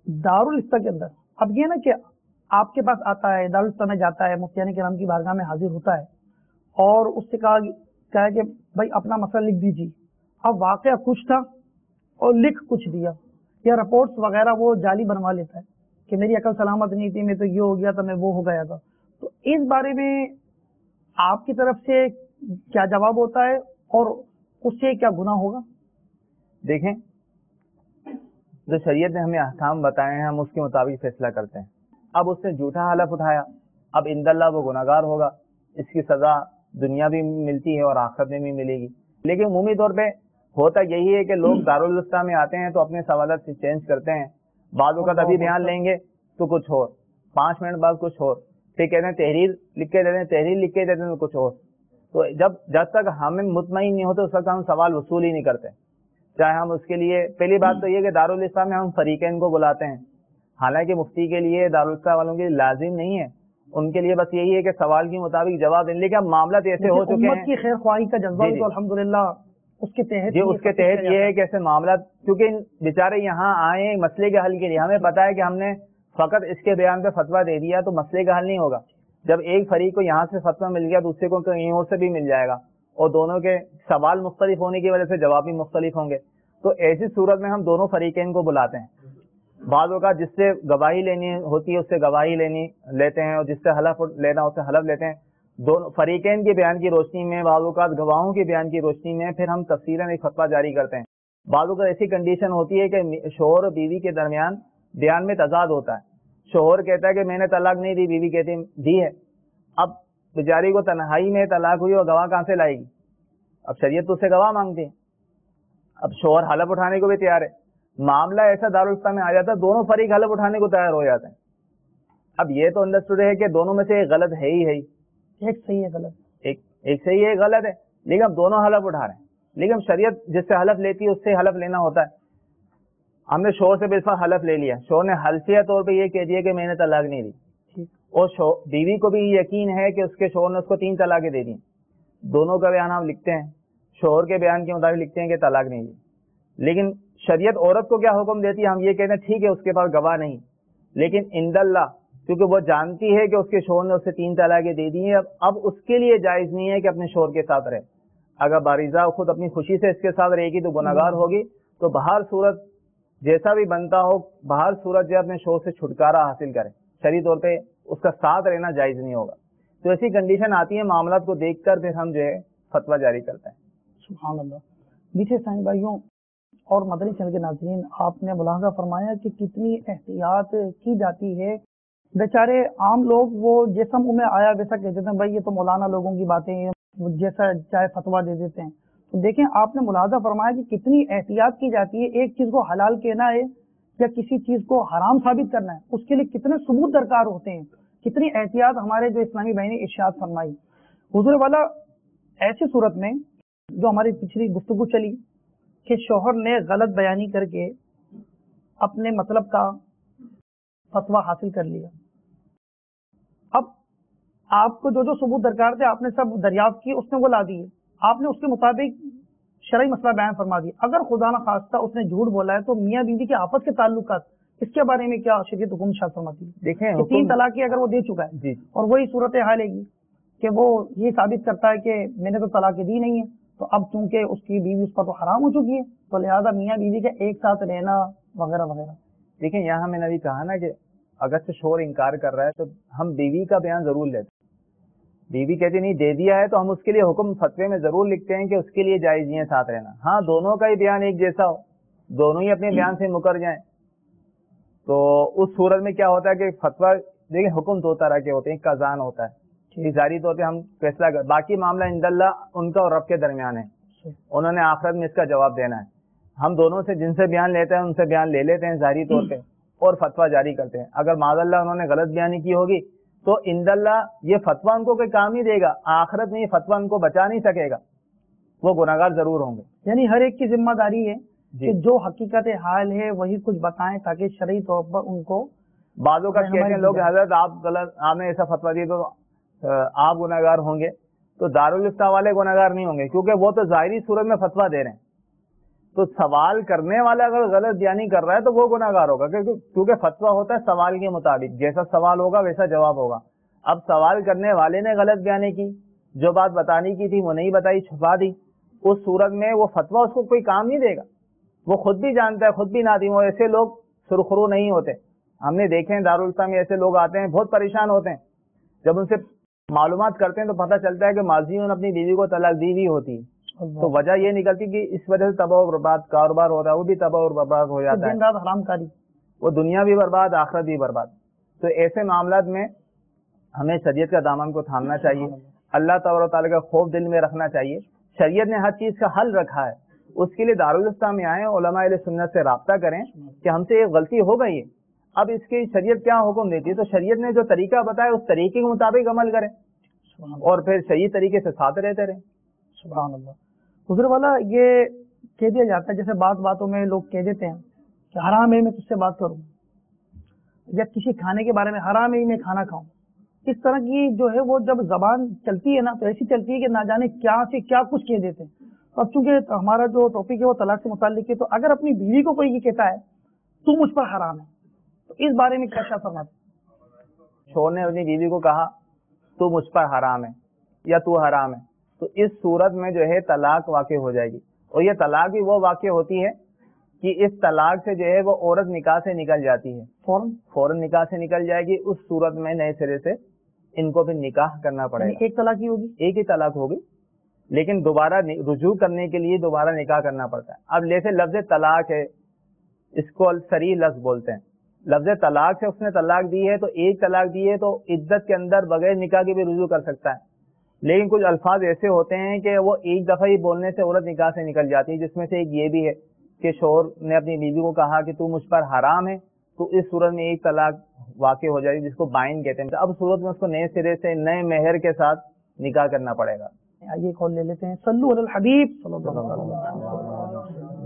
دارالفتہ کے اندر اب یہ نا کہ آپ کے پاس آتا ہے, دارالفتہ میں جاتا ہے, مفتیان کرام کی بارگاہ میں حاضر ہوتا ہے, اور اس سے کہا ہے کہ بھائی اپنا مسئلہ لکھ دیجیے. اب واقعہ کچھ تھا اور لکھ کچھ دیا, یا رپورٹس وغیرہ وہ جعلی بنوا لیتا ہے کہ میری عقل سلامت نہیں تھی, میں تو یہ ہو گیا تھا, میں وہ ہو گیا تھا. تو اس بارے میں آپ کی طرف سے کیا جواب ہوتا ہے اور اس سے کیا گناہ ہوگا؟ دیکھیں, جو شریعت نے ہمیں احکام بتائے ہیں ہم اس کے مطابق فیصلہ کرتے ہیں. اب اس نے جھوٹا حلف اٹھایا, اب عند اللہ وہ گناہگار ہوگا, اس کی سزا دنیا بھی ملتی ہے اور آخرت میں بھی ملے گی. لیکن عمومی طور پہ ہوتا یہی ہے کہ لوگ دارالفتہ میں آتے ہیں تو اپنے سوالات سے چینج کرتے ہیں. بعض اوقات ابھی بیان لیں گے تو کچھ اور, 5 منٹ بعد کچھ اور, پھر کہتے ہیں تحریر لکھ کے دیتے ہیں, تحریر لکھ کے دیتے ہیں تو کچھ اور. تو جب تک ہمیں مطمئن نہیں ہوتے اس وقت ہم سوال وصول ہی نہیں کرتے. چاہے ہم اس کے لیے, پہلی بات تو یہ کہ دارالفتہ میں ہم فریقین کو بلاتے ہیں, حالانکہ مفتی کے لیے دارالفتہ والوں کے لیے لازم نہیں ہے, ان کے لیے بس یہی ہے کہ سوال کے مطابق جواب دیں. لیکن اب معاملات ایسے ہو چکے امت ہیں کی خیر خواہی کا جذبہ جی بھی تو الحمدللہ اس کے تحت جی اس کے تحت یہ ہے کہ ایسے معاملات، کیونکہ بیچارے یہاں آئے ہیں مسئلے کے حل کے لیے، ہمیں پتا ہے کہ ہم نے فقط اس کے بیان پہ فتویٰ دے دیا تو مسئلے کا حل نہیں ہوگا. جب ایک فریق کو یہاں سے فتویٰ مل گیا دوسرے کو کہیں اور سے بھی مل جائے گا، اور دونوں کے سوال مختلف ہونے کی وجہ سے جواب بھی مختلف ہوں گے. تو ایسی صورت میں ہم دونوں فریقین کو بلاتے ہیں. بعض اوقات جس سے گواہی لینی ہوتی ہے اس سے گواہی لیتے ہیں، اور جس سے حلف لینا اس سے حلف لیتے ہیں. دونوں فریقین کے بیان کی روشنی میں، بعض اوقات گواہوں کے بیان کی روشنی میں پھر ہم تفصیلاً ایک فتویٰ جاری کرتے ہیں. بعض اوقات ایسی کنڈیشن ہوتی ہے کہ شوہر اور بیوی کے درمیان بیان میں تضاد ہوتا ہے. شوہر کہتا ہے کہ میں نے طلاق نہیں دی، بیوی کہتی دی ہے. اب بیچاری کو تنہائی میں طلاق ہوئی اور گواہ کہاں سے لائے گی؟ اب شریعت تو اس سے گواہ مانگتی ہے. اب شوہر حلف اٹھانے کو بھی تیار ہے. معاملہ ایسا دارالفتا میں آ جاتا ہے دونوں فریق حلف اٹھانے کو تیار ہو جاتے ہیں. اب یہ تو انڈرسٹوڈ ہے کہ دونوں میں سے ایک غلط ہے ہی، ایک صحیح ہے غلط، ایک صحیح ہے ایک غلط ہے، لیکن اب دونوں حلف اٹھا رہے ہیں. لیکن شریعت جس سے حلف لیتی ہے اس سے حلف لینا ہوتا ہے. ہم نے شوہر سے بالفعل حلف لے لیا، شوہر نے حلفیہ طور پہ یہ کہہ دیا کہ میں نے طلاق نہیں دی، اور بیوی کو بھی یقین ہے کہ اس کے شوہر نے اس کو 3 طلاقیں دے دی. دونوں کا بیان ہم لکھتے ہیں، شوہر کے بیان کے مطابق لکھتے ہیں کہ طلاق نہیں دی. لیکن شریعت عورت کو کیا حکم دیتی ہے؟ ہم یہ کہتے ہیں ٹھیک ہے اس کے پاس گواہ نہیں، لیکن عند اللہ کیونکہ وہ جانتی ہے کہ اس کے شوہر نے اسے 3 طلاقیں دے دی ہیں، اب اس کے لیے جائز نہیں ہے کہ اپنے شوہر کے ساتھ رہے. اگر باریزہ خود اپنی خوشی سے اس کے ساتھ رہے گی تو گناہگار ہوگی. تو بہر صورت جیسا بھی بنتا ہو، بہر صورت جو اپنے شوہر سے چھٹکارا حاصل کرے، شرعی طور پہ اس کا ساتھ رہنا جائز نہیں ہوگا. تو ایسی کنڈیشن آتی ہے، معاملات کو دیکھ کر پھر ہم جو ہے فتویٰ جاری کرتے ہیں. سبحان اللہ. میٹھے سائیں بھائیوں اور مدنی چینل کے ناظرین، آپ نے ملاحظہ فرمایا کہ کتنی احتیاط کی جاتی ہے. بیچارے عام لوگ وہ جیسا منہ میں آیا ویسا کہہ دیتے ہیں، بھائی یہ تو مولانا لوگوں کی باتیں ہیں، جیسا چاہے فتویٰ دے دیتے ہیں. تو دیکھیں آپ نے ملاحظہ فرمایا کہ کتنی احتیاط کی جاتی ہے. ایک چیز کو حلال کہنا ہے یا کسی چیز کو حرام ثابت کرنا ہے، اس کے لیے کتنے ثبوت درکار ہوتے ہیں، کتنی احتیاط ہمارے جو اسلامی بھائی نے ارشاد فرمائی. حضور والا ایسی صورت میں جو ہماری پچھلی گفتگو چلی کہ شوہر نے غلط بیانی کر کے اپنے مطلب کا فتویٰ حاصل کر لیا. اب آپ کو جو ثبوت درکار تھے آپ نے سب دریافت کی، اس نے وہ لا دیے، آپ نے اس کے مطابق شرعی مسئلہ بیان فرما دیا. اگر خدا نہ خواستہ اس نے جھوٹ بولا ہے تو میاں بیوی کے آپس کے تعلقات، اس کے بارے میں کیا شریعت حکم شاد فرماتی ہے؟ دیکھیں 3 طلاقیں اگر وہ دے چکا ہے جی اور وہی صورت حال ہے گی کہ وہ یہ ثابت کرتا ہے کہ میں نے تو طلاقیں دی نہیں ہے، تو اب چونکہ اس کی بیوی اس پر تو حرام ہو چکی ہے تو لہذا میاں بیوی کے ایک ساتھ رہنا وغیرہ وغیرہ. دیکھیں یہاں میں نے ابھی کہا نا کہ اگر سے شوہر انکار کر رہا ہے تو ہم بیوی کا بیان ضرور لیتے. بیوی کہتی نہیں دے دیا ہے تو ہم اس کے لیے حکم فتوے میں ضرور لکھتے ہیں کہ اس کے لیے جائز نہیں ہے ساتھ رہنا. ہاں دونوں کا ہی بیان ایک جیسا ہو، دونوں ہی اپنے بیان سے مکر جائیں تو اس صورت میں کیا ہوتا ہے کہ فتویٰ دیکھیں حکم 2 طرح کے ہوتے ہیں. ایک کا اذان ہوتا ہے، ظاہری طور پہ ہم فیصلہ کر، باقی معاملہ عند اللہ ان کا اور رب کے درمیان ہے، انہوں نے آخرت میں اس کا جواب دینا ہے. ہم دونوں سے جن سے بیان لیتے ہیں ان سے بیان لے لیتے ہیں ظاہری طور پہ اور فتویٰ جاری کرتے ہیں. اگر معاذ اللہ انہوں نے غلط بیانی کی ہوگی تو عند اللہ یہ فتویٰ ان کو کوئی کام نہیں دے گا، آخرت میں یہ فتویٰ ان کو بچا نہیں سکے گا، وہ گناہگار ضرور ہوں گے. یعنی ہر ایک کی ذمہ داری ہے کہ جو حقیقت حال ہے وہی کچھ بتائیں تاکہ شرعی طور پر ان کو. بعضوں کا کہتے ہیں لوگ حضرت آپ غلط، آپ نے ایسا فتویٰ دیا تو آپ گناہگار ہوں گے. تو دارالفتہ والے گناہگار نہیں ہوں گے کیونکہ وہ تو ظاہری صورت میں فتویٰ دے رہے ہیں. تو سوال کرنے والا اگر غلط بیانی کر رہا ہے تو وہ گناہگار ہوگا کیونکہ فتویٰ ہوتا ہے سوال کے مطابق، جیسا سوال ہوگا ویسا جواب ہوگا. اب سوال کرنے والے نے غلط بیانی کی، جو بات بتانی کی تھی وہ نہیں بتائی، چھپا دی، اس صورت میں وہ فتویٰ اس کو کوئی کام نہیں دے گا. وہ خود بھی جانتا ہے، خود بھی نادم ہو. ایسے لوگ سرخرو نہیں ہوتے. ہم نے دیکھے ہیں دارالفتہ میں ایسے لوگ آتے ہیں بہت پریشان ہوتے ہیں. جب ان سے معلومات کرتے ہیں تو پتہ چلتا ہے کہ ماضی میں اپنی بیوی کو طلاق دی ہوئی ہوتی ہے. تو وجہ یہ نکلتی کہ اس وجہ سے تباہ و برباد کاروبار ہو رہا ہے، وہ بھی تباہ و برباد ہو جاتا ہے، دن رات حرام کاری، وہ دنیا بھی برباد آخرت بھی برباد. تو ایسے معاملات میں ہمیں شریعت کا دامن کو تھامنا چاہیے، اللہ تعالیٰ کا خوف دل میں رکھنا چاہیے. شریعت نے ہر چیز کا حل رکھا ہے. اس کے لیے دارالفتہ میں آئیں، علماء اہل سنت سے رابطہ کریں کہ ہم سے یہ غلطی ہو گئی ہے، اب اس کی شریعت کیا حکم دیتی ہے. تو شریعت نے جو طریقہ بتایا اس طریقے کے مطابق عمل کریں اور پھر صحیح طریقے سے ساتھ رہتے رہیں. سبحان اللہ. حضور والا یہ کہہ دیا جاتا ہے جیسے بات باتوں میں لوگ کہہ دیتے ہیں کہ حرام ہے میں تجھ سے بات کروں، یا کسی کھانے کے بارے میں حرام ہے میں کھانا کھاؤں. اس طرح کی جو ہے وہ جب زبان چلتی ہے نا تو ایسی چلتی ہے کہ نہ جانے کیا سے کیا کچھ کہہ دیتے ہیں. اب چونکہ ہمارا جو ٹاپک ہے وہ طلاق سے متعلق ہے، تو اگر اپنی بیوی کو کوئی یہ کہتا ہے تو مجھ پر حرام ہے، تو اس بارے میں کیا فرماتے ہیں؟ شوہر نے اپنی بیوی کو کہا تو مجھ پر حرام ہے یا تو حرام ہے، تو اس صورت میں جو ہے طلاق واقع ہو جائے گی. اور یہ طلاق بھی وہ واقع ہوتی ہے کہ اس طلاق سے جو ہے وہ عورت نکاح سے نکل جاتی ہے، فوراً نکاح سے نکل جائے گی. اس صورت میں نئے سرے سے ان کو پھر نکاح کرنا پڑے گا. ایک طلاق ہی ہوگی، ایک ہی طلاق ہوگی، لیکن دوبارہ رجوع کرنے کے لیے دوبارہ نکاح کرنا پڑتا ہے. اب جیسے لفظ طلاق ہے، اس کو صریح لفظ بولتے ہیں. لفظ طلاق سے اس نے طلاق دی ہے تو ایک طلاق دی ہے تو عدت کے اندر بغیر نکاح کے بھی رجوع کر سکتا ہے. لیکن کچھ الفاظ ایسے ہوتے ہیں کہ وہ ایک دفعہ ہی بولنے سے عورت نکاح سے نکل جاتی ہے، جس میں سے ایک یہ بھی ہے کہ شوہر نے اپنی بیوی کو کہا کہ تو مجھ پر حرام ہے، تو اس صورت میں ایک طلاق واقع ہو جائے گی، جس کو بائن کہتے ہیں. اب صورت میں اس کو نئے سرے سے نئے مہر کے ساتھ نکاح کرنا پڑے گا. آئیے کال لے لیتے ہیں. صلو علی الحبیب صلی اللہ علیہ وسلم.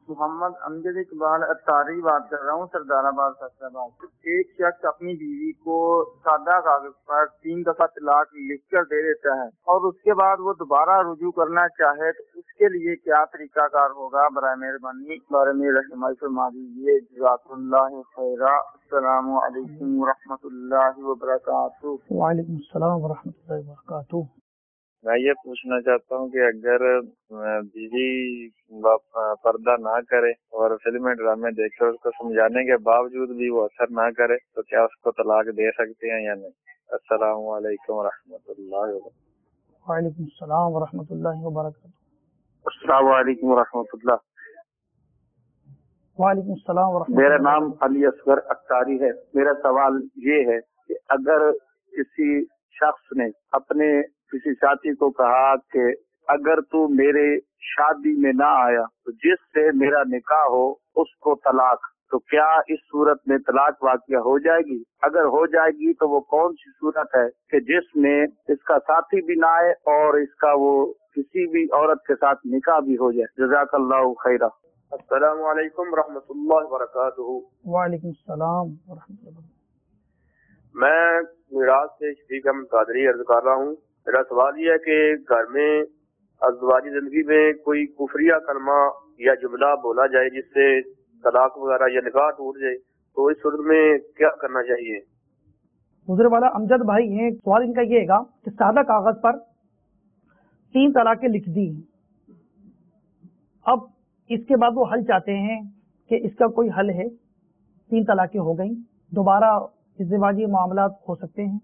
محمد امجد اقبال اتاری بات کر رہا ہوں، سردار آباد فیصل آباد. ایک شخص اپنی بیوی کو سادہ کاغذ پر 3 دفعہ طلاق لکھ کر دے دیتا ہے اور اس کے بعد وہ دوبارہ رجوع کرنا چاہے تو اس کے لیے کیا طریقہ کار ہوگا؟ برائے مہربانی بارے میں رہنمائی فرما دیجیے. جزاک اللہ خیرا. السلام علیکم ورحمۃ اللہ وبرکاتہ. وعلیکم السلام ورحمۃ اللہ وبرکاتہ. میں یہ پوچھنا چاہتا ہوں کہ اگر بیوی پردہ نہ کرے اور فلمیں ڈرامے دیکھ کر اس کو سمجھانے کے باوجود بھی وہ اثر نہ کرے تو کیا اس کو طلاق دے سکتے ہیں یا نہیں؟ السلام علیکم ورحمۃ اللہ وبرکاتہ. وعلیکم السلام ورحمۃ اللہ وبرکاتہ. السلام علیکم ورحمۃ اللہ. وعلیکم السلام ورحمۃ اللہ. میرا نام علی اصغر اختاری ہے. میرا سوال یہ ہے کہ اگر کسی شخص نے اپنے کسی ساتھی کو کہا کہ اگر تو میرے شادی میں نہ آیا تو جس سے میرا نکاح ہو اس کو طلاق، تو کیا اس صورت میں طلاق واقع ہو جائے گی؟ اگر ہو جائے گی تو وہ کون سی صورت ہے کہ جس میں اس کا ساتھی بھی نہ آئے اور اس کا وہ کسی بھی عورت کے ساتھ نکاح بھی ہو جائے؟ جزاک اللہ خیرہ. السلام علیکم ورحمۃ اللہ وبرکاتہ. وعلیکم السلام ورحمۃ اللہ. میں میراث سے شفیق احمد قادری عرض کر رہا ہوں. میرا سوال یہ ہے کہ گھر میں ازدواجی زندگی میں کوئی کفریہ کلمہ یا جملہ بولا جائے جس سے طلاق وغیرہ یا نکاح ٹوٹ جائے، تو اس صورت میں کیا کرنا چاہیے؟ گزرے والا امجد بھائی ہیں، سوال ان کا یہ ہے گا کہ سادہ کاغذ پر 3 طلاقیں لکھ دی، اب اس کے بعد وہ حل چاہتے ہیں کہ اس کا کوئی حل ہے. 3 طلاقیں ہو گئیں، دوبارہ ازدواجی معاملات ہو سکتے ہیں.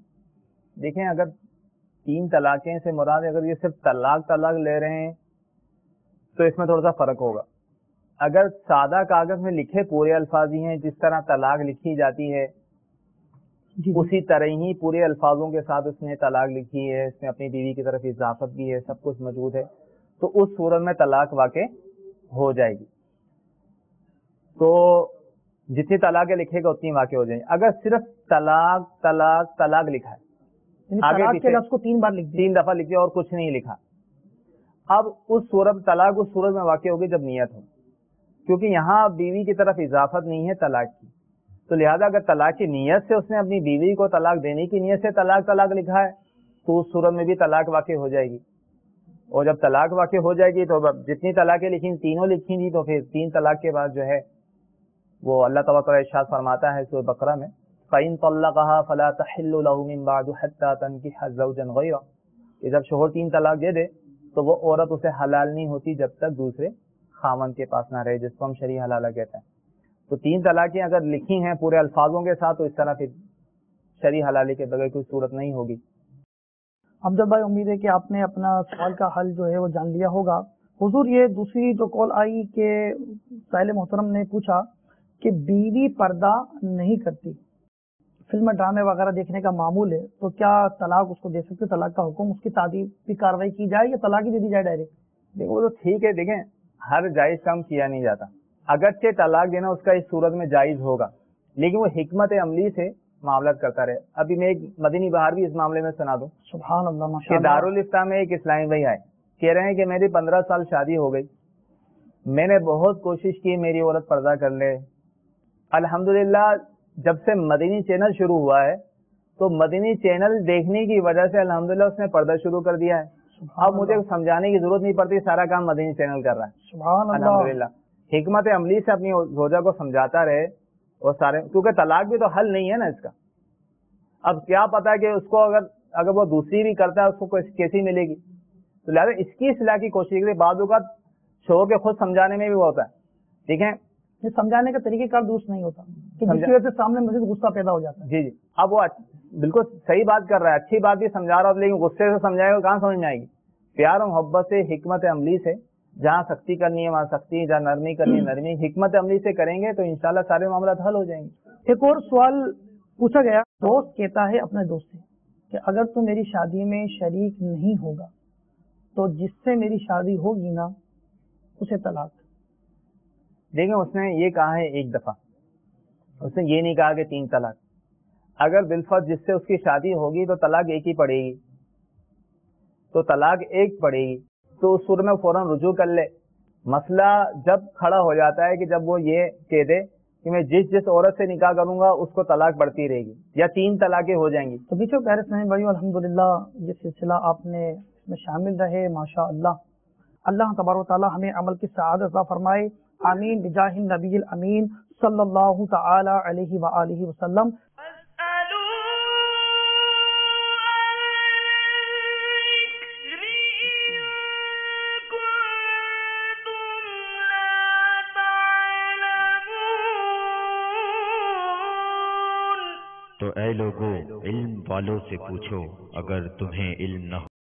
دیکھیں، اگر 3 طلاقیں سے مراد اگر یہ صرف طلاق لے رہے ہیں تو اس میں تھوڑا سا فرق ہوگا. اگر سادہ کاغذ میں لکھے پورے الفاظ ہی ہیں، جس طرح طلاق لکھی جاتی ہے اسی طرح ہی پورے الفاظوں کے ساتھ اس نے طلاق لکھی ہے، اس میں اپنی بیوی کی طرف اضافت بھی ہے، سب کچھ موجود ہے، تو اس صورت میں طلاق واقع ہو جائے گی. تو جتنی طلاقیں لکھے گا اتنی واقع ہو جائیں گی. اگر صرف طلاق لکھا ہے، طلاق کے لفظ کو 3 بار لکھ دیا، 3 دفعہ لکھے اور کچھ نہیں لکھا، اب اس صورت طلاق اس صورت میں واقع ہوگی جب نیت ہو، کیونکہ یہاں بیوی کی طرف اضافت نہیں ہے طلاق کی. تو لہذا اگر طلاق کی نیت سے اس نے اپنی بیوی کو طلاق دینے کی نیت سے طلاق لکھا ہے تو اس صورت میں بھی طلاق واقع ہو جائے گی. اور جب طلاق واقع ہو جائے گی تو جتنی طلاقیں لکھی تینوں لکھی تھی، تو پھر 3 طلاق کے بعد جو ہے وہ اللہ تبارک و تعالیٰ ارشاد فرماتا ہے سورۃ بقرہ میں فَإِن طَلَّقَهَا فَلَا تَحِلُّ لَهُ مِن بَعْدُ حَتَّى تَنكِحَ زَوْجًا غَيْرَهُ. کہ جب شوہر 3 طلاق دے دے تو وہ عورت اسے حلال نہیں ہوتی جب تک دوسرے خاوند کے پاس نہ رہے، جس کو ہم شرعی حلالہ کہتے ہیں. تو 3 طلاقیں اگر لکھی ہیں پورے الفاظوں کے ساتھ تو اس طرح پھر شرعی حلالے کے بغیر کوئی صورت نہیں ہوگی. امجد بھائی، امید ہے کہ آپ نے اپنا سوال کا حل جو ہے وہ جان لیا ہوگا. حضور، یہ دوسری جو کال آئی کہ سائل محترم نے پوچھا کہ بیوی پردہ نہیں کرتی، فلم ڈرامے وغیرہ دیکھنے کا معمول ہے، تو کیا طلاق اس کو دے سکتے؟ طلاق کا حکم، اس کی تعدیب کی کارروائی کی جائے یا طلاق ہی دے دی جائے ڈائریکٹ؟ دیکھو تو ٹھیک ہے، دیکھیں ہر جائز کام کیا نہیں جاتا. اگرچہ طلاق دینا اس کا اس صورت میں جائز ہوگا، لیکن وہ حکمت عملی سے معاملات کرتا رہے. ابھی میں ایک مدنی بہار بھی اس معاملے میں سنا دوں. سبحان اللہ، کہ ماشاءاللہ. دارالفتہ میں ایک اسلامی بھائی آئے، کہہ رہے ہیں کہ میری 15 سال شادی ہو گئی، میں نے بہت کوشش کی میری عورت پردہ کر لے، الحمدللہ جب سے مدنی چینل شروع ہوا ہے تو مدنی چینل دیکھنے کی وجہ سے الحمدللہ اس نے پردہ شروع کر دیا ہے. اب مجھے سمجھانے کی ضرورت نہیں پڑتی, سارا کام مدنی چینل کر رہا ہے. سبحان اللہ. الحمدللہ حکمت عملی سے اپنی زوجہ کو سمجھاتا رہے اور سارے, کیونکہ طلاق بھی تو حل نہیں ہے نا اس کا. اب کیا پتا کہ اس کو اگر وہ دوسری بھی کرتا ہے اس کو کیسی ملے گی, تو لہٰذا اس کی اصلاح کی کوشش کرے. بعض اوقات شوہر کے خود سمجھانے میں بھی وہ ہوتا ہے, ٹھیک ہے, یہ سمجھانے کا طریقہ کار درست نہیں ہوتا کہ جس کی وجہ سے سامنے مزید غصہ پیدا ہو جاتا ہے. جی جی, اب وہ بالکل صحیح بات کر رہا ہے, اچھی بات بھی سمجھا رہا ہے, لیکن غصے سے سمجھائے گا کہاں سمجھ میں آئے گی. پیار و محبت سے, حکمت عملی سے, جہاں سختی کرنی ہے وہاں سختی, جہاں نرمی کرنی ہے نرمی, حکمت عملی سے کریں گے تو انشاءاللہ سارے معاملات حل ہو جائیں گے. ایک اور سوال پوچھا گیا, دوست کہتا ہے اپنے دوست سے کہ اگر تو میری شادی میں شریک نہیں ہوگا تو جس سے میری شادی ہوگی نا اسے طلاق. دیکھیں اس نے یہ کہا ہے ایک دفعہ, اس نے یہ نہیں کہا کہ 3 طلاق. اگر بالفرض جس سے اس کی شادی ہوگی تو طلاق ایک ہی پڑے گی, تو طلاق ایک پڑے گی, تو اس صورت میں فوراً رجوع کر لے. مسئلہ جب کھڑا ہو جاتا ہے کہ جب وہ یہ کہہ دے کہ میں جس عورت سے نکاح کروں گا اس کو طلاق بڑھتی رہے گی یا 3 طلاقیں ہو جائیں گی. تو پیچھے پیارے اسلامی بھائیو, الحمدللہ یہ سلسلہ آپ نے اس میں شامل رہے, ماشاء اللہ. اللہ تبارک و تعالی ہمیں عمل کی سعادت عطا فرمائے, آمین بجاہ النبی الامین صلی اللہ تعالی علیہ وآلہ وسلم. تو اے لوگوں, علم والوں سے پوچھو اگر تمہیں علم نہ ہو.